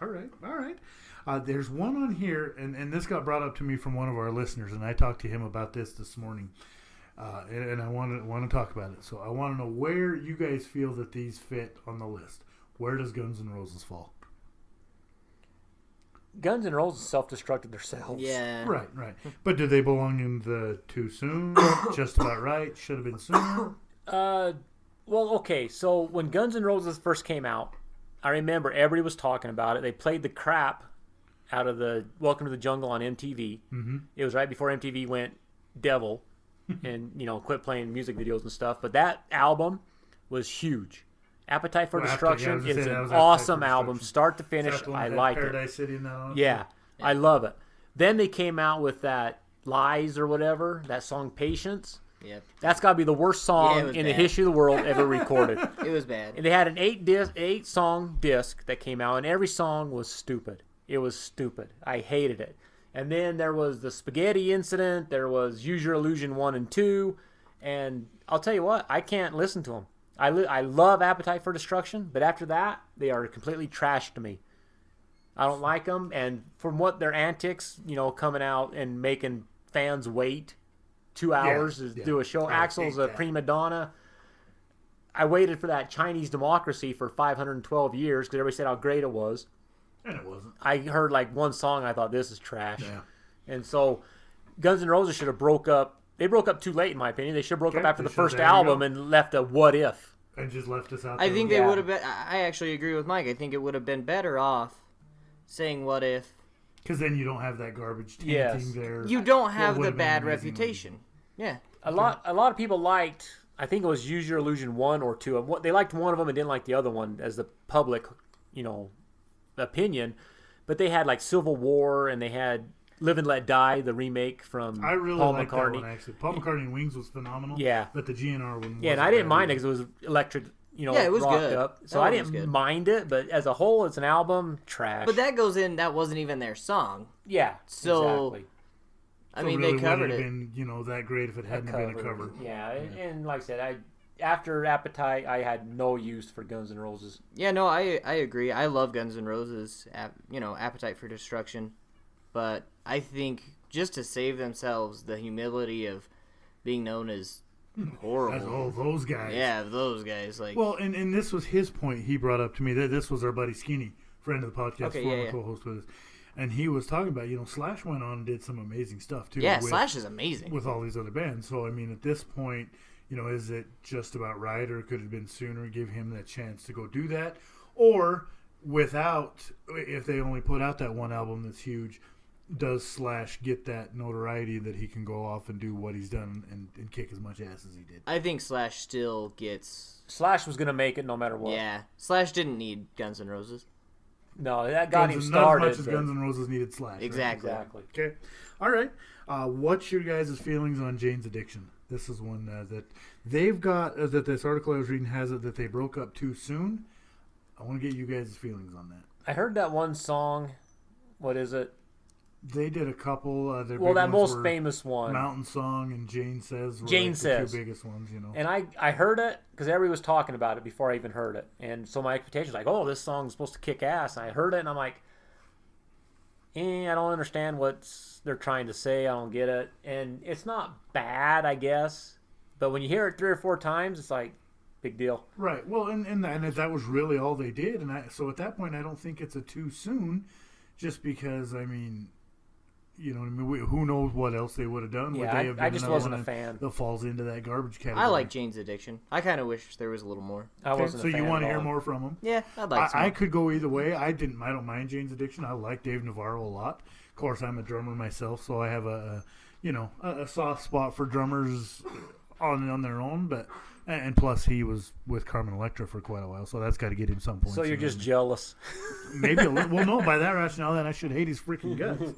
All right. There's one on here, and this got brought up to me from one of our listeners, and I talked to him about this morning, and I want to talk about it. So I want to know where you guys feel that these fit on the list. Where does Guns N' Roses fall? Guns N' Roses self-destructed themselves. Yeah. Right. But do they belong in the too soon? Just about right? Should have been sooner? Well, okay. So when Guns N' Roses first came out, I remember everybody was talking about it. They played the crap out of the Welcome to the Jungle on MTV. Mm-hmm. It was right before MTV went devil and, quit playing music videos and stuff. But that album was huge. Appetite for Destruction is an awesome album, start to finish. I like it. Paradise City and that on it? Yeah, I love it. Then they came out with that Lies or whatever, that song Patience. Yep. That's got to be the worst Yeah, song it was in the bad. history of the world ever recorded. It was bad. And they had an 8-song disc that came out, and every song was stupid. It was stupid. I hated it. And then there was the Spaghetti Incident. There was Use Your Illusion 1 and 2. And I'll tell you what, I can't listen to them. I love Appetite for Destruction, but after that, they are completely trash to me. I don't like them. And from what their antics, coming out and making fans wait 2 hours to do a show. Axl's a prima donna. I waited for that Chinese Democracy for 512 years because everybody said how great it was. And it wasn't. I heard like one song, I thought, this is trash. Yeah. And so Guns N' Roses should have broke up. They broke up too late, in my opinion. They should have broke up after the first album and left a what if. And just left us out I there. think they would have been. I actually agree with Mike. I think it would have been better off saying what if. Because then you don't have that garbage tainting there. You don't have What the would've been bad amazing. reputation. Yeah. A lot of people liked, I think it was Use Your Illusion 1 or 2. They liked one of them and didn't like the other one as the public, opinion. But they had like Civil War and they had Live and Let Die, the remake from I really Paul like McCartney. that one, actually. Paul McCartney and Wings was phenomenal. Yeah. But the GNR one Yeah, and I didn't mind it because it was electric, it was rocked good. up. So That I one was didn't good. mind it, but as a whole, it's an album, trash. But that goes in. That wasn't even their song. yeah, So, exactly. I So mean, really they covered wouldn't it. have been, that great if it hadn't been a cover. Yeah, and like I said, after Appetite, I had no use for Guns N' Roses. Yeah, no, I agree. I love Guns N' Roses. Appetite for Destruction, but I think just to save themselves the humility of being known as horrible. That's all those guys. Yeah, those guys. Like, Well, and this was his point he brought up to me. That this was our buddy Skinny, friend of the podcast, Okay, former yeah. co-host with us. And he was talking about, Slash went on and did some amazing stuff, too. yeah, with, Slash is amazing. with all these other bands. So, I mean, at this point, is it just about right, or could it have been sooner? Give him that chance to go do that. Or, if they only put out that one album that's huge, does Slash get that notoriety that he can go off and do what he's done and kick as much ass as he did? I think Slash still gets. Slash was going to make it no matter what. Yeah, Slash didn't need Guns N' Roses. No, that got him Not started. as much as Guns N' Roses needed Slash. right? Exactly. Exactly. Okay. All right. What's your guys' feelings on Jane's Addiction? This is one that they've got, that this article I was reading has it that they broke up too soon. I want to get you guys' feelings on that. I heard that one song. What is it? They did a couple. Their Well, big that ones most were famous one. Mountain Song and Jane Says were Jane like Says. the two biggest ones, And I heard it because everybody was talking about it before I even heard it. And so my expectation was like, oh, this song's supposed to kick ass. And I heard it and I'm like, I don't understand what they're trying to say. I don't get it. And it's not bad, I guess. But when you hear it 3 or 4 times, it's like, big deal. Right. Well, and that was really all they did. So at that point, I don't think it's a too soon, just because, I mean, who knows what else they would have done? Yeah, would they have I done just another wasn't one a fan. that falls into that garbage category? I like Jane's Addiction. I kind of wish there was a little more. I Okay, wasn't so a fan you want to at hear all. more from them? Yeah, I'd like some. I could go either way. I don't mind Jane's Addiction. I like Dave Navarro a lot. Of course, I'm a drummer myself, so I have a soft spot for drummers on their own. But and plus, he was with Carmen Electra for quite a while, so that's got to get him some points. So you're just jealous. maybe a little. Well, no, by that rationale, then I should hate his freaking guts.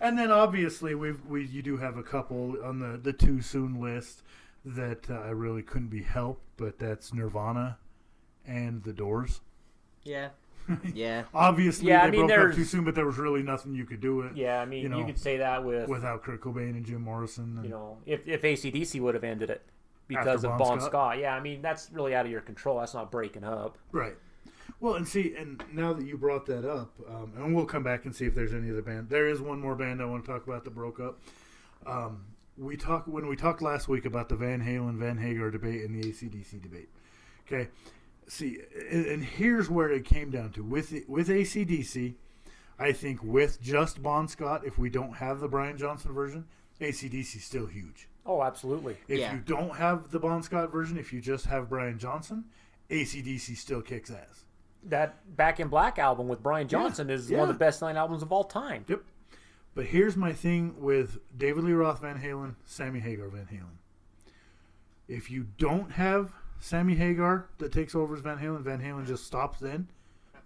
And then obviously you do have a couple on the too soon list that I really couldn't be helped, but that's Nirvana and The Doors. Yeah. Yeah. Obviously, Yeah, I they mean, broke up there's- too soon, but there was really nothing you could do it. Yeah, I mean, you could say that with, without Kurt Cobain and Jim Morrison. And, if AC/DC would have ended it because After of Bon Bon Scott. Scott. Yeah, I mean, that's really out of your control. That's not breaking up. right. Well, and now that you brought that up, and we'll come back and see if there's any other band. There is one more band I want to talk about that broke up. When we talked last week about the Van Halen Van Hagar debate and the AC/DC debate. Okay, see, and here's where it came down to with AC/DC. I think with just Bon Scott, if we don't have the Brian Johnson version, AC/DC is still huge. Oh, absolutely. If Yeah. you don't have the Bon Scott version, if you just have Brian Johnson, AC/DC still kicks ass. That Back in Black album with Brian Johnson is one of the best 9 albums of all time. Yep. But here's my thing with David Lee Roth Van Halen, Sammy Hagar Van Halen. If you don't have Sammy Hagar that takes over as Van Halen just stops then,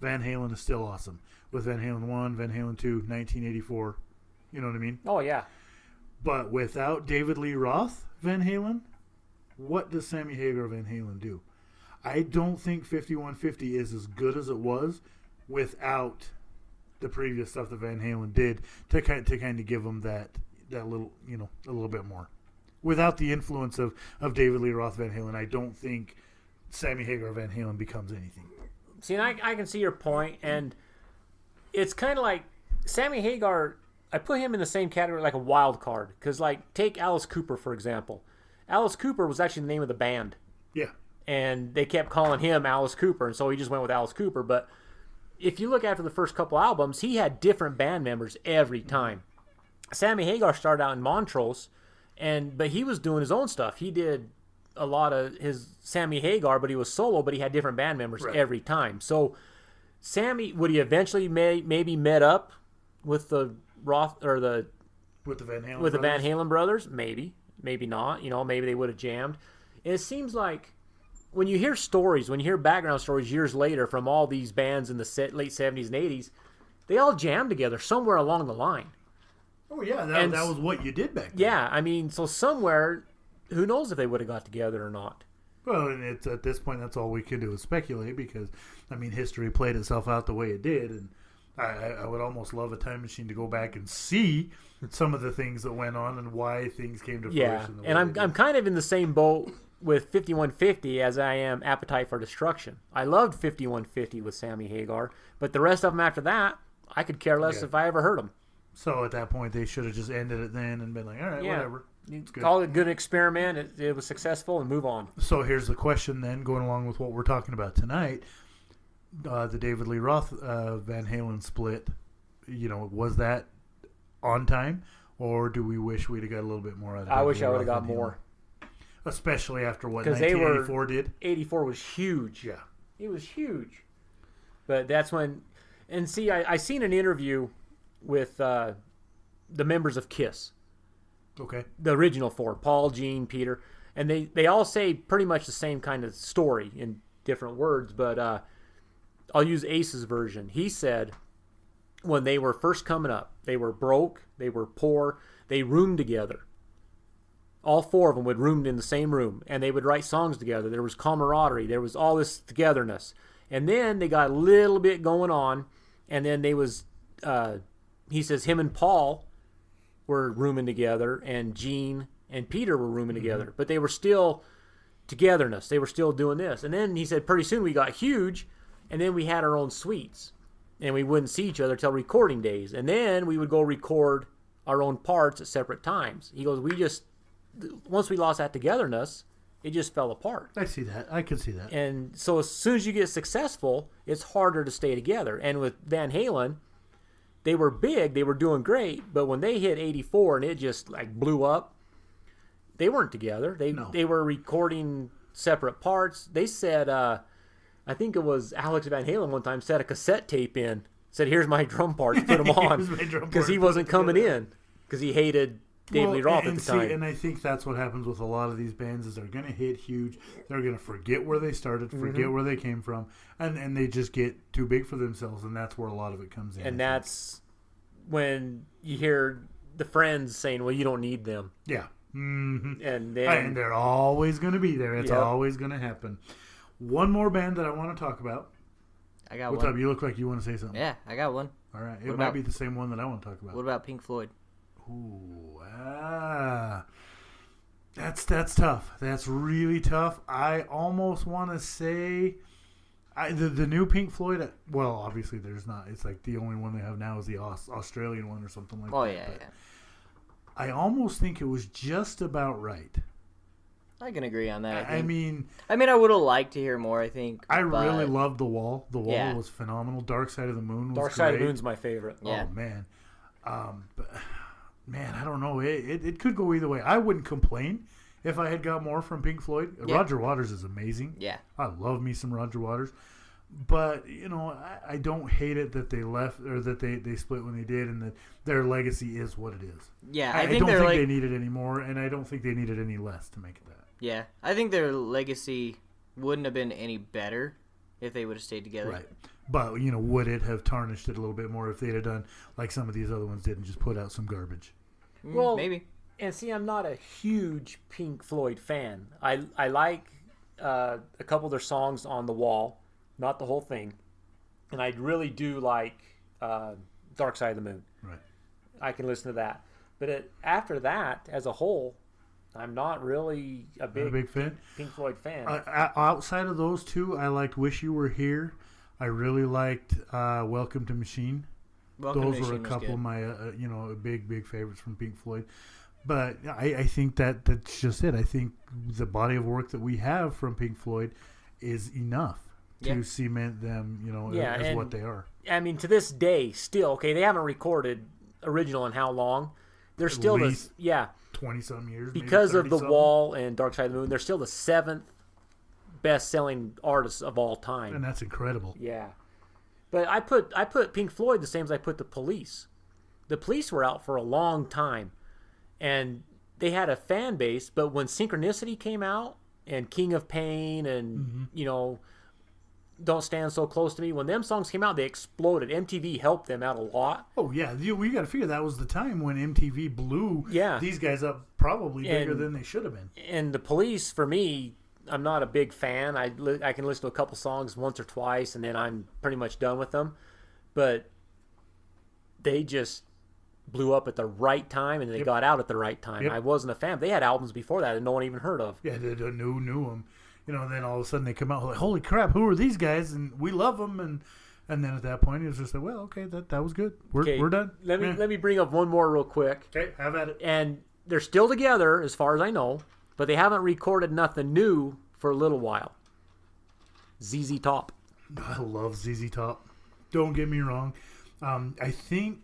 Van Halen is still awesome. With Van Halen 1, Van Halen 2, 1984, You know what I mean? Oh, yeah. But without David Lee Roth Van Halen, what does Sammy Hagar Van Halen do? I don't think 5150 is as good as it was without the previous stuff that Van Halen did to kind of give them that little, a little bit more. Without the influence of David Lee Roth Van Halen, I don't think Sammy Hagar Van Halen becomes anything. See, and I can see your point, and it's kind of like Sammy Hagar. I put him in the same category like a wild card because, like, take Alice Cooper for example. Alice Cooper was actually the name of the band. Yeah. And they kept calling him Alice Cooper, and so he just went with Alice Cooper. But if you look after the first couple albums, he had different band members every time. Sammy Hagar started out in Montrose, but he was doing his own stuff. He did a lot of his Sammy Hagar, but he was solo, but he had different band members every time. So Sammy, would he eventually maybe met up with the Roth or with the Van Halen with the Van Halen brothers? Maybe not. Maybe they would have jammed. And it seems like when you hear background stories years later from all these bands in the late 70s and 80s, they all jammed together somewhere along the line. Oh, yeah, that was what you did back then. Yeah, I mean, so somewhere, who knows if they would have got together or not. Well, and it's at this point, that's all we can do is speculate because, I mean, history played itself out the way it did, and I would almost love a time machine to go back and see some of the things that went on and why things came to fruition. Yeah, and I'm kind of in the same boat with 5150 as I am Appetite for Destruction. I loved 5150 with Sammy Hagar, but the rest of them after that, I could care less if I ever heard them. So at that point, they should have just ended it then and been like, all right, whatever. It's good. Call it a good experiment. It was successful and move on. So here's the question then, going along with what we're talking about tonight. The David Lee Roth Van Halen split, was that on time? Or do we wish we'd have got a little bit more out of it? I wish I would have got more. Especially after what 1984 did? 84 was huge. Yeah. It was huge. But that's when... And see, I seen an interview with the members of KISS. Okay. The original four, Paul, Gene, Peter. And they all say pretty much the same kind of story in different words, but I'll use Ace's version. He said when they were first coming up, they were broke, they were poor, they roomed together. All four of them would room in the same room, and they would write songs together. There was camaraderie. There was all this togetherness. And then they got a little bit going on, and then he says him and Paul were rooming together, and Gene and Peter were rooming together. But they were still togetherness. They were still doing this. And then he said pretty soon we got huge, and then we had our own suites. And we wouldn't see each other till recording days. And then we would go record our own parts at separate times. He goes, once we lost that togetherness, it just fell apart. I see that. I can see that. And so as soon as you get successful, it's harder to stay together. And with Van Halen, they were big, they were doing great, but when they hit 84 and it just like blew up, they weren't together. They were recording separate parts. They said, I think it was Alex Van Halen one time set a cassette tape in, said, "Here's my drum parts, put them on," because he wasn't coming in because he hated David Lee Roth at the time. And I think that's what happens with a lot of these bands is they're going to hit huge. They're going to forget where they started, forget where they came from, and they just get too big for themselves, and that's where a lot of it comes in. And that's when you hear the friends saying, "Well, you don't need them." Yeah. Mm-hmm. And they're always going to be there. It's always going to happen. One more band that I want to talk about. I got What's one. up? You look like you want to say something. Yeah, I got one. All right. It might be the same one that I want to talk about. What about Pink Floyd? Ooh, that's tough. That's really tough. I almost want to say the new Pink Floyd. Well, obviously there's not. It's like the only one they have now is the Australian one or something like that. Oh yeah, yeah. I almost think it was just about right. I can agree on that. I mean, I would have liked to hear more. I think I really loved The Wall. The Wall Yeah. was phenomenal. Dark Side of the Moon was Dark Side of great. the Moon's my favorite. Yeah. Oh man, but man, I don't know. It could go either way. I wouldn't complain if I had got more from Pink Floyd. Yeah. Roger Waters is amazing. Yeah. I love me some Roger Waters. But, I don't hate it that they left or that they split when they did and that their legacy is what it is. Yeah, I think don't they're think they needed any more, and I don't think they needed any less to make it that. Yeah, I think their legacy wouldn't have been any better if they would have stayed together. Right. But, would it have tarnished it a little bit more if they'd have done like some of these other ones did and just put out some garbage? Well, maybe. And see, I'm not a huge Pink Floyd fan. I like a couple of their songs on the wall, not the whole thing. And I really do like Dark Side of the Moon. Right. I can listen to that. But after that, as a whole, I'm not really a big fan. Pink Floyd fan. Outside of those two, I liked Wish You Were Here. I really liked Welcome to Machine. Those were a couple of my, big favorites from Pink Floyd. But I think that's just it. I think the body of work that we have from Pink Floyd is enough to cement them, as what they are. I mean, to this day, still, okay, they haven't recorded original in how long? They're still 20-some years. Because of The Wall and Dark Side of the Moon, they're still the 7th best-selling artists of all time. And that's incredible. Yeah. But I put Pink Floyd the same as I put the Police. The Police were out for a long time, and they had a fan base, but when Synchronicity came out, and King of Pain, and, Don't Stand So Close to Me, when them songs came out, they exploded. MTV helped them out a lot. Oh, yeah. We got to figure that was the time when MTV blew these guys up probably bigger than they should have been. And the Police, for me, I'm not a big fan. I can listen to a couple songs once or twice, and then I'm pretty much done with them. But they just blew up at the right time, and they got out at the right time. I wasn't a fan. They had albums before that that no one even heard of. Yeah, they knew them. And then all of a sudden they come out like, holy crap, who are these guys? And we love them. And then at that point, it was just like, well, okay, that was good. We're done. Let me bring up one more real quick. Okay, have at it. And they're still together, as far as I know, but they haven't recorded nothing new for a little while. ZZ Top. I love ZZ Top. Don't get me wrong. I think...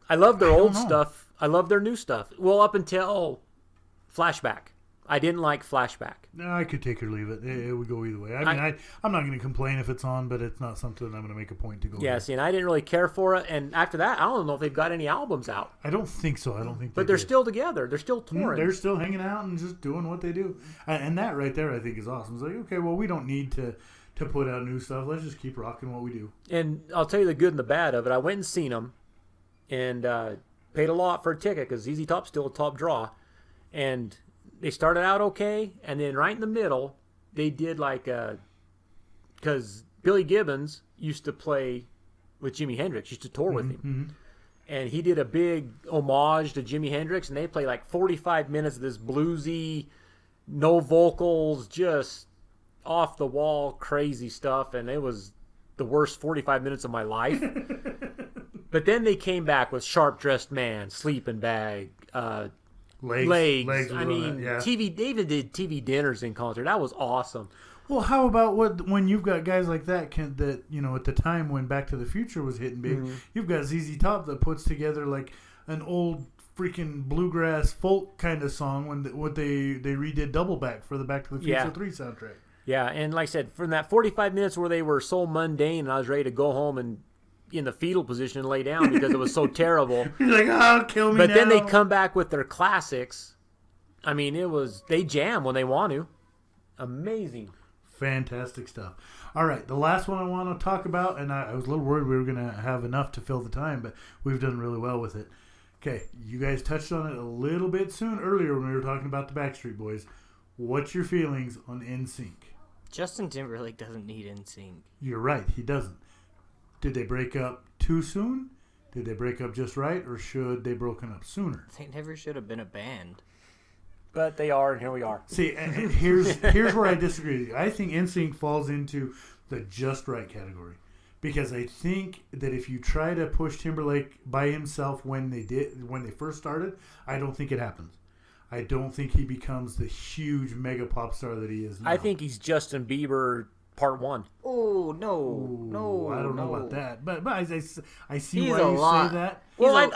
I love their old stuff. I love their new stuff. Well, up until Flashback. I didn't like Flashback. No, I could take or leave it. It would go either way. I mean, I'm not going to complain if it's on, but it's not something I'm going to make a point to go. Yeah, see, and I didn't really care for it. And after that, I don't know if they've got any albums out. I don't think so. I don't think. But they're still together. They're still touring. They're still hanging out and just doing what they do. And that right there, I think, is awesome. It's like, okay, well, we don't need to put out new stuff. Let's just keep rocking what we do. And I'll tell you the good and the bad of it. I went and seen them, and paid a lot for a ticket because ZZ Top's still a top draw, and they started out okay, and then right in the middle, they did like because Billy Gibbons used to play with Jimi Hendrix, used to tour with him, and he did a big homage to Jimi Hendrix, and they played like 45 minutes of this bluesy, no vocals, just off the wall, crazy stuff, and it was the worst 45 minutes of my life. But then they came back with Sharp Dressed Man, Sleeping Bag, Legs. I mean, TV. David did TV dinners in concert. That was awesome. Well, how about when you've got guys like that at the time when Back to the Future was hitting big, you've got ZZ Top that puts together like an old freaking bluegrass folk kind of song when they redid Double Back for the Back to the Future 3 soundtrack. Yeah, and like I said, from that 45 minutes where they were so mundane, and I was ready to go home and in the fetal position and lay down because it was so terrible. You're like, oh, kill me. But now. Then they come back with their classics. I mean, they jam when they want to. Amazing. Fantastic stuff. All right, the last one I want to talk about, and I was a little worried we were going to have enough to fill the time, but we've done really well with it. Okay, you guys touched on it a little bit earlier when we were talking about the Backstreet Boys. What's your feelings on NSYNC? Justin Timberlake doesn't need NSYNC. You're right, he doesn't. Did they break up too soon? Did they break up just right, or should they broken up sooner? They never should have been a band. But they are, and here we are. See, and here's where I disagree with you. I think NSYNC falls into the just right category. Because I think that if you try to push Timberlake by himself when they first started, I don't think it happens. I don't think he becomes the huge mega pop star that he is now. I think he's Justin Bieber Part 1. Oh, no. I don't know about that. But I see he's why you say that. Well,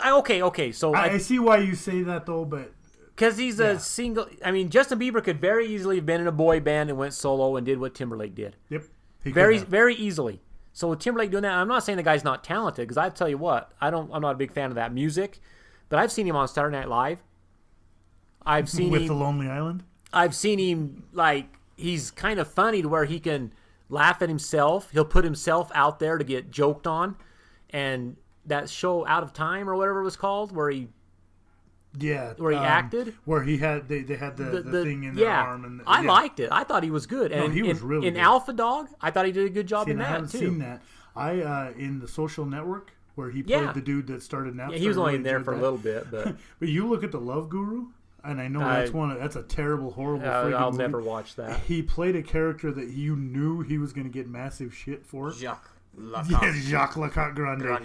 okay. So I see why you say that, though, but... Because he's a single... I mean, Justin Bieber could very easily have been in a boy band and went solo and did what Timberlake did. Yep. Very easily. So with Timberlake doing that, I'm not saying the guy's not talented, because I tell you what, I'm not a big fan of that music, but I've seen him on Saturday Night Live. I've seen with him... The Lonely Island? I've seen him, like, he's kind of funny to where he can laugh at himself. He'll put himself out there to get joked on. And that show Out of Time or whatever it was called, where he acted, where he had they had the thing in their arm. And I liked it. I thought he was good. And he was really in good. Alpha Dog, I thought he did a good job in that I haven't too. seen that. I in the Social Network where he played the dude that started Napster. Yeah, he was only really there for that. a little bit, but but you look at the Love Guru, and I know that's a terrible, horrible. I'll movie. never watch that. He played a character that you knew he was going to get massive shit for. Jacques Lecoq Grande.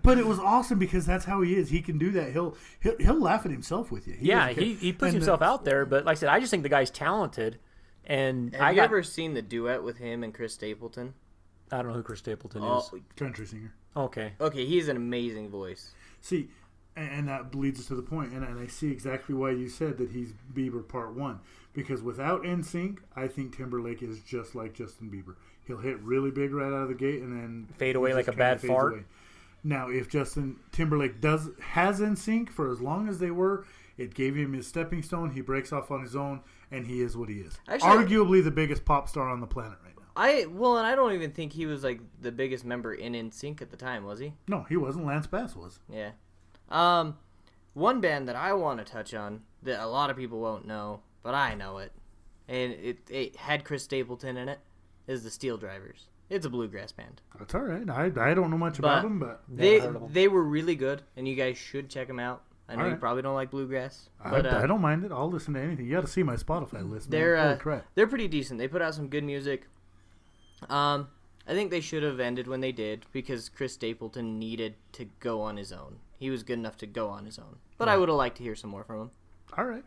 But it was awesome because that's how he is. He can do that. He'll laugh at himself with you. He puts himself out there. But like I said, I just think the guy's talented. And have you ever seen the duet with him and Chris Stapleton? I don't know who Chris Stapleton is. Country singer. Okay, he's an amazing voice. See, and that leads us to the point, and I see exactly why you said that he's Bieber Part 1. Because without NSYNC, I think Timberlake is just like Justin Bieber. He'll hit really big right out of the gate and then fade away like a bad fart. Away. Now, if Justin Timberlake has NSYNC for as long as they were, it gave him his stepping stone. He breaks off on his own, and he is what he is. Actually, arguably the biggest pop star on the planet right now. And I don't even think he was like the biggest member in NSYNC at the time, was he? No, he wasn't. Lance Bass was. Yeah. One band that I want to touch on that a lot of people won't know, but I know it, and it had Chris Stapleton in it, is the Steel Drivers. It's a bluegrass band. That's all right. I don't know much about them, but they were really good, and you guys should check them out. I know you probably don't like bluegrass, but I don't mind it. I'll listen to anything. You got to see my Spotify list. They're pretty decent. They put out some good music. I think they should have ended when they did because Chris Stapleton needed to go on his own. He was good enough to go on his own, but I would have liked to hear some more from him. All right,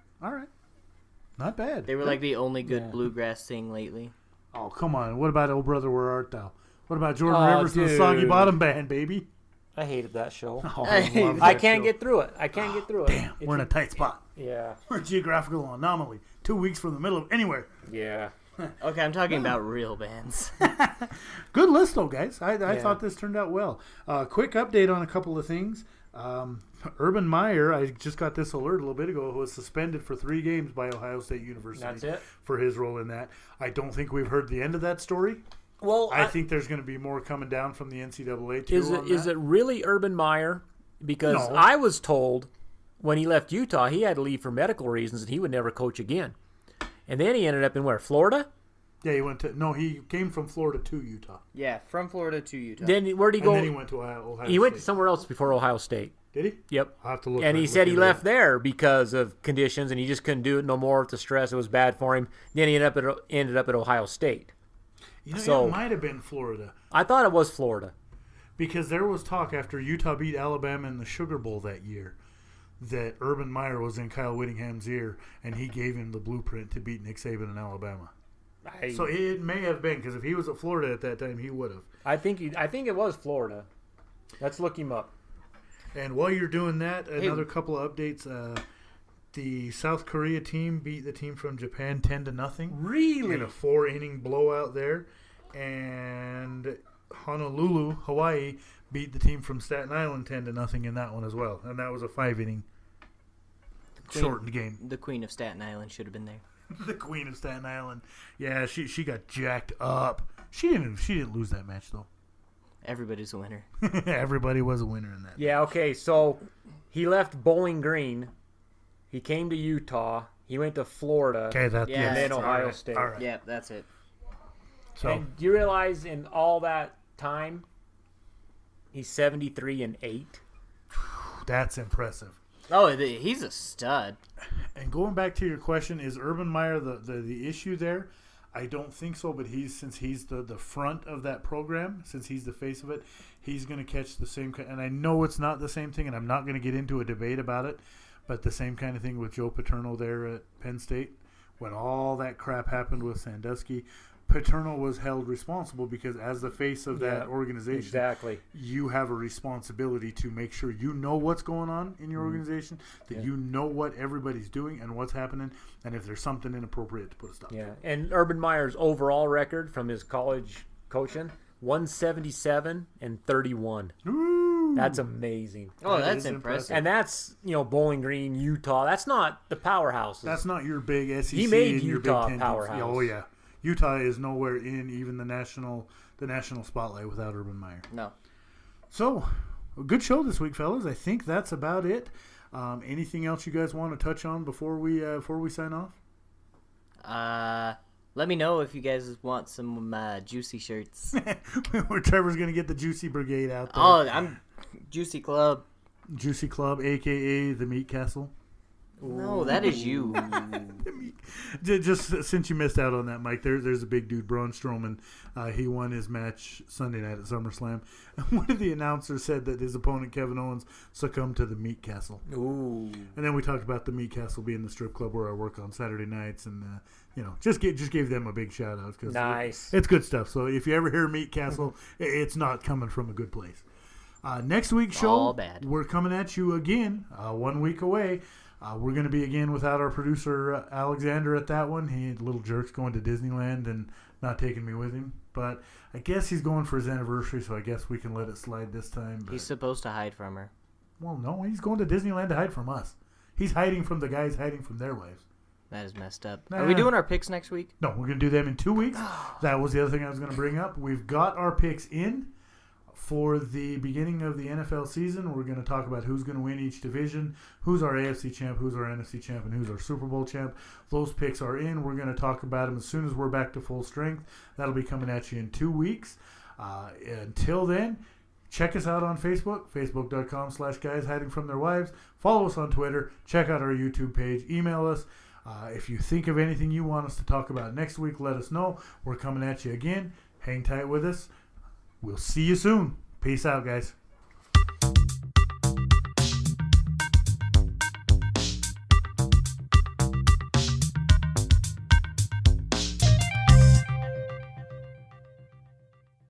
not bad. They were like the only good bluegrass thing lately. Oh, come on. What about Oh Brother, Where Art Thou? What about Jordan Rivers and the Soggy Bottom Band, baby? I hated that show. Oh, I can't get through it. Damn, we're in a tight spot. Yeah. We're a geographical anomaly. 2 weeks from the middle of anywhere. Yeah. Okay, I'm talking about real bands. Good list, though, guys. I thought this turned out well. Quick update on a couple of things. Urban Meyer, I just got this alert a little bit ago, was suspended for 3 games by Ohio State University. That's it? For his role in that. I don't think we've heard the end of that story. Well, I think there's going to be more coming down from the NCAA too. Is it really Urban Meyer? Because No. I was told when he left Utah, he had to leave for medical reasons and he would never coach again. And then he ended up in where? Florida? Yeah, he came from Florida to Utah. Yeah, from Florida to Utah. Then where'd he go? And then he went to Ohio He State. went somewhere else before Ohio State. Did he? Yep. I'll have to look. And he said he left there because of conditions and he just couldn't do it no more with the stress. It was bad for him. Then he ended up at Ohio State. It might have been Florida. I thought it was Florida. Because there was talk after Utah beat Alabama in the Sugar Bowl that year that Urban Meyer was in Kyle Whittingham's ear and he gave him the blueprint to beat Nick Saban in Alabama. So it may have been, because if he was at Florida at that time, he would have. I think it was Florida. Let's look him up. And while you're doing that, another couple of updates. The South Korea team beat the team from Japan 10-0. Really? In a 4-inning blowout there. And Honolulu, Hawaii, beat the team from Staten Island 10-0 in that one as well. And that was a 5-inning shortened game. The Queen of Staten Island should have been there. The Queen of Staten Island. Yeah, she got jacked up. She didn't lose that match though. Everybody's a winner. Everybody was a winner in that. Yeah, okay, so he left Bowling Green. He came to Utah. He went to Florida. Okay, and then Ohio State. All right. Yeah, that's it. So And do you realize in all that time, he's 73-8? that's impressive. Oh, he's a stud. And going back to your question, is Urban Meyer the issue there? I don't think so, but since he's the front of that program, since he's the face of it, he's going to catch the same. And I know it's not the same thing, and I'm not going to get into a debate about it, but the same kind of thing with Joe Paterno there at Penn State. When all that crap happened with Sandusky, Paterno was held responsible because as the face of that organization, Exactly. you have a responsibility to make sure you know what's going on in your organization, that you know what everybody's doing and what's happening, and if there's something inappropriate to put a stop to. Yeah, and Urban Meyer's overall record from his college coaching, 177-31. Ooh. That's amazing. Oh, That that's is impressive. And that's, Bowling Green, Utah. That's not the powerhouses. That's not your big SEC. He made and your Utah Big Ten teams. powerhouse. Oh, yeah. Utah is nowhere in even the national spotlight without Urban Meyer. No. So, a good show this week, fellas. I think that's about it. Anything else you guys want to touch on before we sign off? Let me know if you guys want some juicy shirts. Where Trevor's going to get the Juicy Brigade out there. Oh, I'm Juicy Club. Juicy Club, a.k.a. the Meat Castle. No, that is you. Just since you missed out on that, Mike, there's a big dude, Braun Strowman. He won his match Sunday night at SummerSlam. And one of the announcers said that his opponent, Kevin Owens, succumbed to the Meat Castle. Ooh. And then we talked about the Meat Castle being the strip club where I work on Saturday nights. And, just gave them a big shout out. Cause nice. It's good stuff. So if you ever hear Meat Castle, it's not coming from a good place. Next week's show, All bad. We're coming at you again 1 week away. We're going to be again without our producer, Alexander, at that one. He little jerk's going to Disneyland and not taking me with him. But I guess he's going for his anniversary, so I guess we can let it slide this time. But, He's supposed to hide from her. well, no, he's going to Disneyland to hide from us. He's hiding from the guys hiding from their wives. That is messed up. Nah. Are we doing our picks next week? No, we're going to do them in 2 weeks. That was the other thing I was going to bring up. We've got our picks in for the beginning of the NFL season. We're going to talk about who's going to win each division, who's our AFC champ, who's our NFC champ, and who's our Super Bowl champ. Those picks are in. We're going to talk about them as soon as we're back to full strength. That'll be coming at you in 2 weeks. Until then, check us out on Facebook, facebook.com/guys hiding from their wives. Follow us on Twitter. Check out our YouTube page. Email us. If you think of anything you want us to talk about next week, let us know. We're coming at you again. Hang tight with us. We'll see you soon. Peace out, guys.